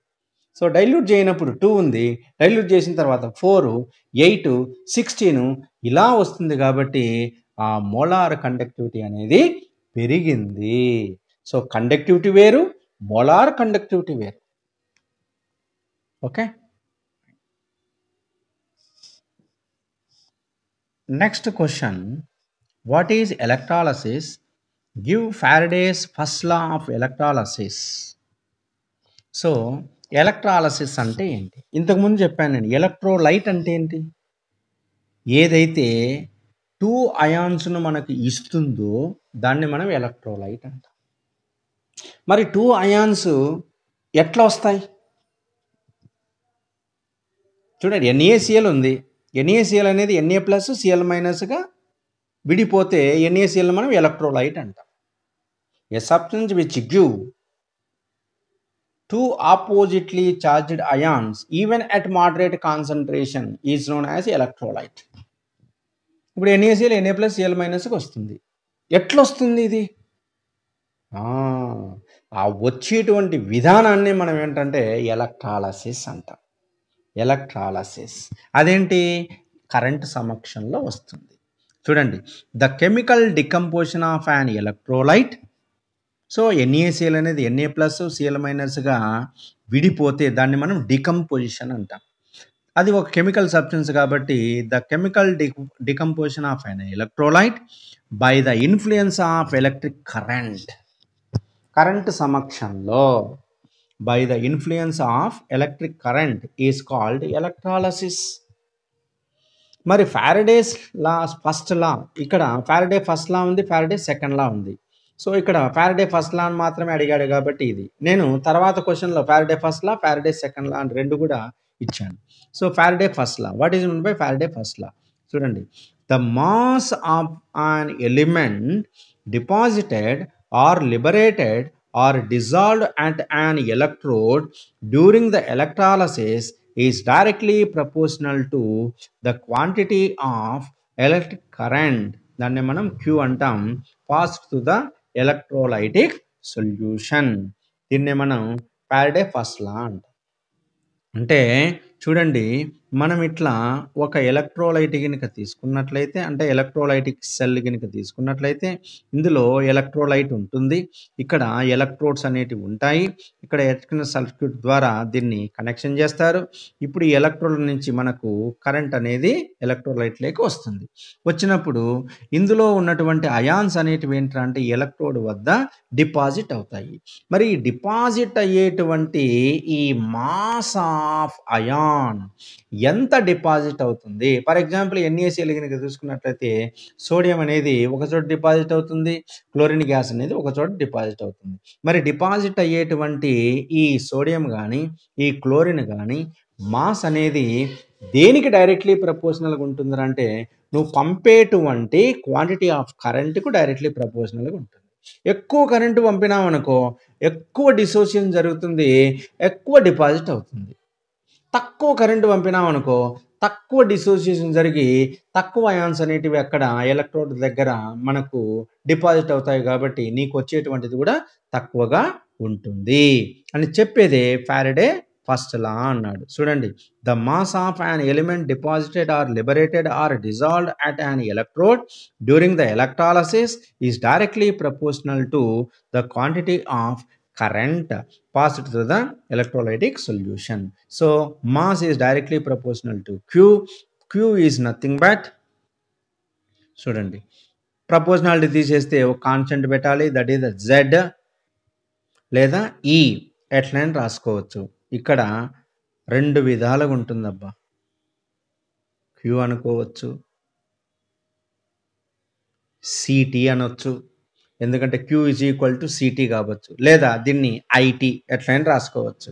సో డైల్యూట్ చేయనప్పుడు 2 ఉంది, డైల్యూట్ చేసిన తర్వాత 4, 8, 16 ఇలా వస్తుంది. కాబట్టి ఆ మోలార్ కండక్టివిటీ అనేది పెరిగింది. సో కండక్టివిటీ వేరు, మోలార్ కండక్టివిటీ వేరు. Okay. Next question, what is electrolysis? Give Faraday's first law of electrolysis. So electrolysis అంటే ఏంటి? ఇంతకుముందు చెప్పాను నేను. ఎలక్ట్రోలైట్ అంటే ఏంటి? ఏదైతే 2 అయాన్స్ను మనకి ఇస్తుందో దాన్ని మనం ఎలక్ట్రోలైట్ అంటాం. మరి 2 అయాన్స్ ఎట్లా వస్తాయి చూడండి. NaCl ఉంది, NaCl అనేది Na+Cl- విడిపోతే NaCl మనం ఎలక్ట్రోలైట్ అంటాం. A substance which give 2 oppositely charged ions even at moderate concentration is known as electrolyte. ఇప్పుడు NaCl Na+Cl- వస్తుంది. ఎట్లా వస్తుంది ఇది? ఆ వచ్చేటువంటి విధానాన్ని మనం ఏంటంటే ఎలక్ట్రాలసిస్ అంటాం. ఎలక్ట్రాలసిస్ అదేంటి? కరెంట్ సమక్షంలో వస్తుంది. చూడండి, the chemical decomposition of an electrolyte. So NaCl అనేది Na+Cl- విడిపోతే దాన్ని మనం డికంపోజిషన్ అంటాం. అది ఒక కెమికల్ సబ్స్టెన్స్ కాబట్టి the chemical decomposition of an electrolyte by the influence of electric current. Current సమక్షంలో by the influence of electric current is called electrolysis. మరి ఫారడేస్ లా ఫస్ట్ లా, ఇక్కడ ఫారడే ఫస్ట్ లా ఉంది, ఫారడే సెకండ్ లా ఉంది. So ఇక్కడ Faraday first లా అని మాత్రమే అడిగాడు కాబట్టి ఇది నేను తర్వాత క్వశ్చన్లో Faraday first law, Faraday second law అని 2 కూడా ఇచ్చాను. So Faraday first law, what is mean by Faraday first law? చూడండి, the mass of an element deposited or liberated or dissolved at an electrode during the electrolysis is directly proportional to the quantity of electric current, దాన్ని మనం Q అంటాం, passed through the electrolytic solution. దీన్ని మనం Faraday first లా అంటాం. అంటే చూడండి, మనం ఇట్లా ఒక ఎలక్ట్రోలైట్ గనుక తీసుకున్నట్లయితే, అంటే ఎలక్ట్రోలైటిక్ సెల్ గనుక తీసుకున్నట్లయితే, ఇందులో ఎలక్ట్రోలైట్ ఉంటుంది. ఇక్కడ ఎలక్ట్రోడ్స్ అనేటివి ఉంటాయి. ఇక్కడ ఎలక్ట్రికల్ సర్క్యూట్ ద్వారా దీన్ని కనెక్షన్ చేస్తారు. ఇప్పుడు ఈ ఎలక్ట్రోడ్ నుంచి మనకు కరెంట్ అనేది ఎలక్ట్రోలైట్లోకి వస్తుంది. వచ్చినప్పుడు ఇందులో ఉన్నటువంటి అయాన్స్ అనేటివి ఏంటంటే ఎలక్ట్రోడ్ వద్ద డిపాజిట్ అవుతాయి. మరి ఈ డిపాజిట్ అయ్యేటువంటి ఈ మాస్ ఆఫ్ అయాన్ ఎంత డిపాజిట్ అవుతుంది? ఫర్ ఎగ్జాంపుల్ NaCl కనుక చూసుకున్నట్లయితే సోడియం అనేది ఒక చోట డిపాజిట్ అవుతుంది, క్లోరిన్ గ్యాస్ అనేది ఒక చోట డిపాజిట్ అవుతుంది. మరి డిపాజిట్ అయ్యేటువంటి ఈ సోడియం కానీ ఈ క్లోరిన్ కానీ మాస్ అనేది దేనికి డైరెక్ట్లీ ప్రపోర్షనల్గా ఉంటుంది అంటే నువ్వు పంపేటువంటి క్వాంటిటీ ఆఫ్ కరెంట్కు డైరెక్ట్లీ ప్రపోర్షనల్గా ఉంటుంది. ఎక్కువ కరెంటు పంపినామనుకో ఎక్కువ డిసోసియేషన్ జరుగుతుంది, ఎక్కువ డిపాజిట్ అవుతుంది. తక్కువ కరెంటు పంపినామనుకో తక్కువ డిసోసియేషన్ జరిగి తక్కువ అయాన్స్ అనేటివి అక్కడ ఎలక్ట్రోడ్ దగ్గర మనకు డిపాజిట్ అవుతాయి. కాబట్టి నీకు వచ్చేటువంటిది కూడా తక్కువగా ఉంటుంది అని చెప్పేదే ఫారడే ఫస్ట్ లా అన్నాడు. చూడండి, the mass of an element deposited or liberated or dissolved at an electrode during the electrolysis is directly proportional to the quantity of current passed through the electrolytic solution. So mass is directly proportional to Q. Q is nothing but, చూడండి, proportionality తీసేస్తే ఒక constant పెట్టాలి, that is the Z లేదా E ఎట్లైనా రాసుకోవచ్చు. ఇక్కడ రెండు విధాలుగా ఉంటుందబ్బా. Q అనుకోవచ్చు, CT అనొచ్చు, ఎందుకంటే Q is equal to CT కావచ్చు, లేదా దీన్ని IT ఎట్లయినా రాసుకోవచ్చు,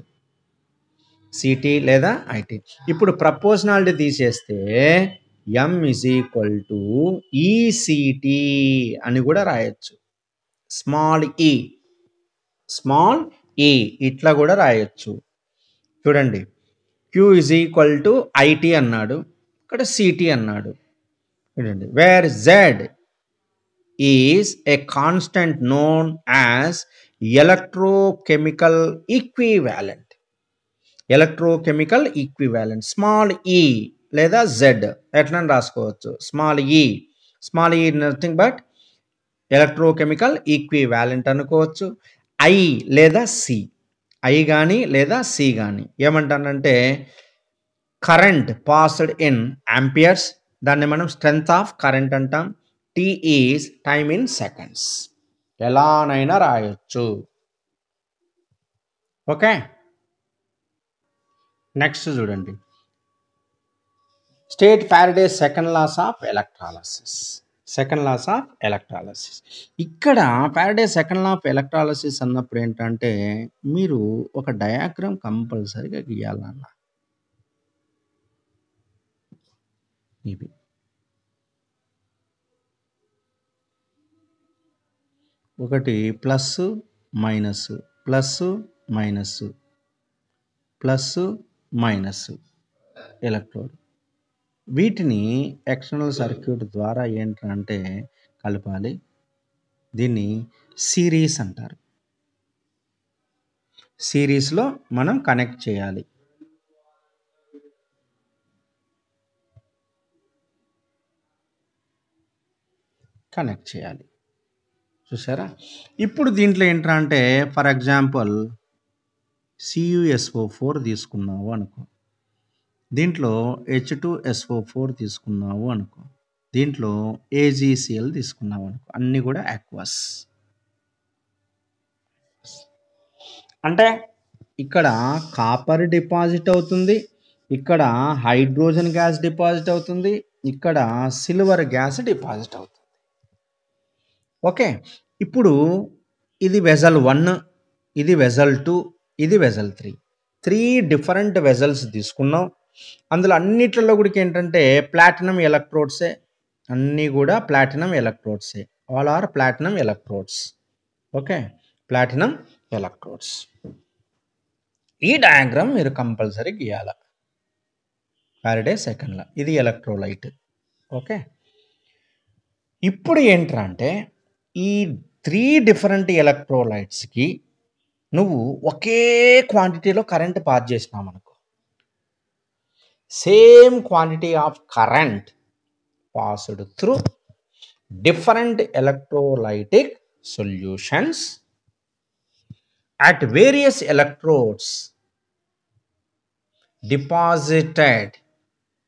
CT లేదా IT. ఇప్పుడు ప్రపోర్షనాలిటీ తీసేస్తే M is equal to ECT అని కూడా రాయొచ్చు. స్మాల్ e ఇట్లా కూడా రాయొచ్చు. చూడండి, Q is equal to IT అన్నాడు, ఇక్కడ CT అన్నాడు. చూడండి, where Z is a constant known as electrochemical equivalent. Small e లేదా Z ఎట్లా రాసుకోవచ్చు. Small e nothing but electrochemical equivalent అనుకోవచ్చు. I లేదా C, I కానీ లేదా C కానీ ఏమంటానంటే కరెంట్ పాస్డ్ ఇన్ ఆంపియర్స్, దాన్ని మనం స్ట్రెంగ్త్ ఆఫ్ కరెంట్ అంటాం. T is time in seconds, ఎలానైనా రాయొచ్చు. ఓకే, నెక్స్ట్ చూడండి, state Faraday second laws of electrolysis. ఇక్కడ Faraday second law of electrolysis అన్నప్పుడు ఏంటంటే మీరు ఒక డయాగ్రామ్ కంపల్సరీగా గీయాలన్న. ఇవి ఒకటి ప్లస్ మైనస్ ఎలక్ట్రోడ్, వీటిని ఎక్స్టర్నల్ సర్క్యూట్ ద్వారా ఏంటంటే కలపాలి. దీన్ని సిరీస్ అంటారు. సిరీస్లో మనం కనెక్ట్ చేయాలి. చూసారా? ఇప్పుడు దీంట్లో ఏంటంటే ఫర్ ఎగ్జాంపుల్ CuSO4 తీసుకున్నావు అనుకో, దీంట్లో H2SO4 తీసుకున్నావు అనుకో, దీంట్లో AgCl తీసుకున్నావు అనుకో, అన్నీ కూడా ఆక్వస్. అంటే ఇక్కడ కాపర్ డిపాజిట్ అవుతుంది, ఇక్కడ హైడ్రోజన్ గ్యాస్ డిపాజిట్ అవుతుంది, ఇక్కడ సిల్వర్ గ్యాస్ డిపాజిట్ అవుతుంది. ఓకే, ఇప్పుడు ఇది వెజల్ 1, ఇది వెజల్ 2, ఇది వెజల్ 3, 3 డిఫరెంట్ వెజల్స్ తీసుకున్నాం. అందులో అన్నిట్లలో కూడా ఏంటంటే ప్లాటినం ఎలక్ట్రోడ్సే, అన్నీ కూడా ప్లాటినం ఎలక్ట్రోడ్సే, all are platinum electrodes. Okay, platinum electrodes. ఈ డయాగ్రామ్ మీరు కంపల్సరీ గీయాల. ఫారడే సెకండ్ లా, ఇది ఎలక్ట్రోలైట్. ఓకే, ఇప్పుడు ఏంటంటే ఈ 3 డిఫరెంట్ ఎలక్ట్రోలైట్స్కి నువ్వు ఒకే క్వాంటిటీలో కరెంట్ పాస్ చేసినావు అనుకో, same quantity of current passed through different electrolytic solutions at various electrodes, deposited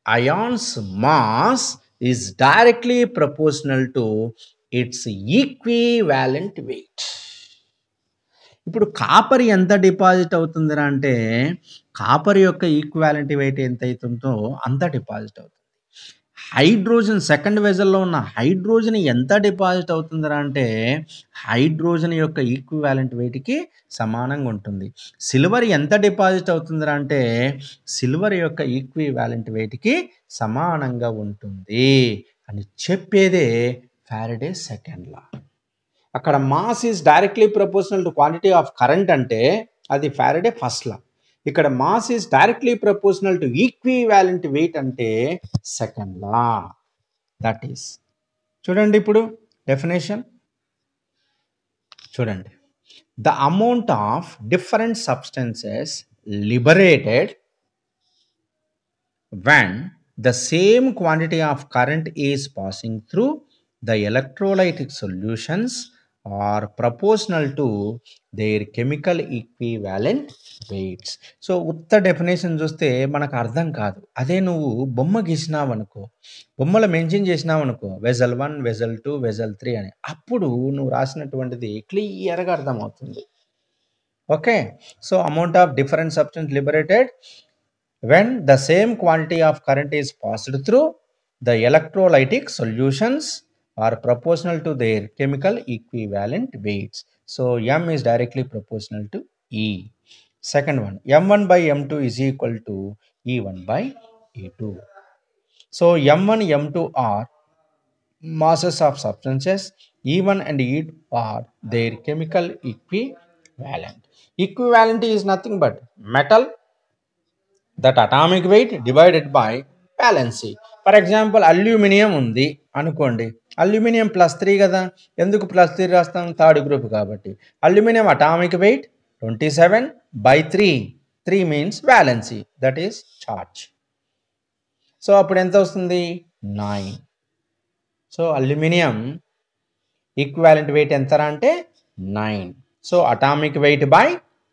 ions mass is directly proportional to its equivalent weight. ఇప్పుడు కాపర్ ఎంత డిపాజిట్ అవుతుందిరా అంటే కాపర్ యొక్క ఈక్వాలిటీ వెయిట్ ఎంత అవుతుందో అంత డిపాజిట్ అవుతుంది. హైడ్రోజన్ సెకండ్ వెజల్లో ఉన్న హైడ్రోజన్ ఎంత డిపాజిట్ అవుతుందిరా అంటే హైడ్రోజన్ యొక్క ఈక్వాలెంట్ వెయిట్కి సమానంగా ఉంటుంది. సిల్వర్ ఎంత డిపాజిట్ అవుతుందిరా అంటే సిల్వర్ యొక్క ఈక్వివాలెంట్ వెయిట్కి సమానంగా ఉంటుంది అని చెప్పేదే ఫారడే సెకండ్ లా. అక్కడ mass is directly proportional to quantity of current అంటే అది ఫారడే ఫస్ట్ లా. ఇక్కడ mass is directly proportional to equivalent weight అంటే సెకండ్ లా. దట్ ఈస్ చూడండి ఇప్పుడు డెఫినేషన్ చూడండి. The amount of different substances liberated when the same quantity of current is passing through the electrolytic solutions are proportional to their chemical equivalent weights. So ఉత్త definition చూస్తే మనకు అర్థం కాదు. అదే నువ్వు బొమ్మ గీసినావు అనుకో, బొమ్మలో మెన్షన్ చేసినావు అనుకో వెజల్ 1 వెజల్ 2 వెజల్ 3 అని, అప్పుడు నువ్వు రాసినటువంటిది క్లియర్గా అర్థమవుతుంది. Okay, so amount of different substance liberated when the same quantity of current is passed through the electrolytic solutions are proportional to their chemical equivalent weights. So M is directly proportional to E. Second one, M1 by M2 is equal to E1 by E2. So M1 M2 are masses of substances, E1 and E2 are their chemical equivalent. Equivalent is nothing but metal that atomic weight divided by valency. For example aluminium ఉంది అనుకోండి, aluminium +3 కదా, ఎందుకు +3 రాస్తాం? Third group కాబట్టి. Aluminium atomic weight 27/3, 3 means valency, that is charge. So అప్పుడు ఎంత వస్తుంది? 9. So aluminium equivalent wait ఎంతరా అంటే 9. సో అటామిక్ వెయిట్ బై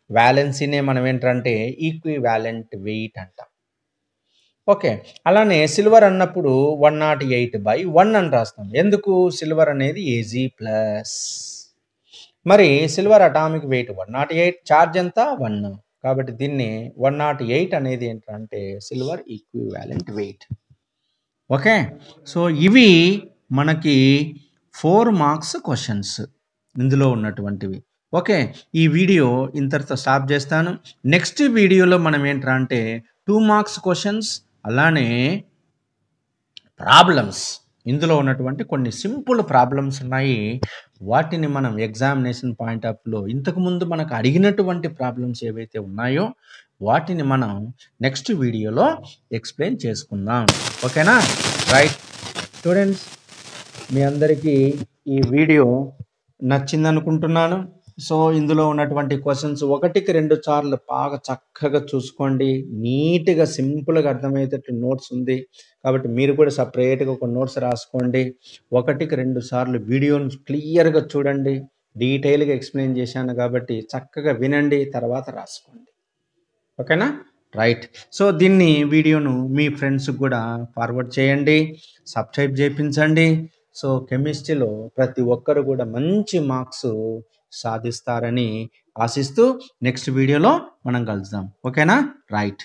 వ్యాలెన్సీనే మనం ఏంటంటే ఈక్వివాలెంట్ వెయిట్ అంటాం. ఓకే, అలానే సిల్వర్ అన్నప్పుడు 108/1 అని రాస్తాం. ఎందుకు? సిల్వర్ అనేది Ag+. మరి సిల్వర్ అటామిక్ వెయిట్ 108, ఛార్జ్ ఎంత? 1. కాబట్టి దీన్ని 108 అనేది ఏంటంటే silver equivalent wait. Okay, so ఇవి మనకి 4 మార్క్స్ క్వశ్చన్స్ ఇందులో ఉన్నటువంటివి. ఓకే, ఈ వీడియో ఇంతటితో స్టాప్ చేస్తాను. నెక్స్ట్ వీడియోలో మనం ఏంట్రా అంటే 2 మార్క్స్ క్వశ్చన్స్ అలానే ప్రాబ్లమ్స్, ఇందులో ఉన్నటువంటి కొన్ని సింపుల్ ప్రాబ్లమ్స్ ఉన్నాయి. వాటిని మనం ఎగ్జామినేషన్ పాయింట్ ఆఫ్ వ్యూలో ఇంతకుముందు మనకు అడిగినటువంటి ప్రాబ్లమ్స్ ఏవైతే ఉన్నాయో వాటిని మనం నెక్స్ట్ వీడియోలో ఎక్స్ప్లెయిన్ చేసుకుందాం. ఓకేనా? రైట్ స్టూడెంట్స్, మీ అందరికీ ఈ వీడియో నచ్చిందనుకుంటున్నాను. సో ఇందులో ఉన్నటువంటి క్వశ్చన్స్ 1కి 2 సార్లు బాగా చక్కగా చూసుకోండి. నీట్గా సింపుల్గా అర్థమయ్యేటట్టు నోట్స్ ఉంది కాబట్టి మీరు కూడా సపరేట్గా ఒక నోట్స్ రాసుకోండి. 1కి 2 సార్లు వీడియోని క్లియర్గా చూడండి. డీటెయిల్గా ఎక్స్ప్లెయిన్ చేశాను కాబట్టి చక్కగా వినండి, తర్వాత రాసుకోండి. ఓకేనా? రైట్. సో దీన్ని వీడియోను మీ ఫ్రెండ్స్కి కూడా ఫార్వర్డ్ చేయండి, సబ్స్క్రైబ్ చేయించండి. సో కెమిస్ట్రీలో ప్రతి ఒక్కరు కూడా మంచి మార్క్స్ సాధిస్తారని ఆశిస్తూ నెక్స్ట్ వీడియోలో మనం కలుద్దాం. ఓకేనా? రైట్.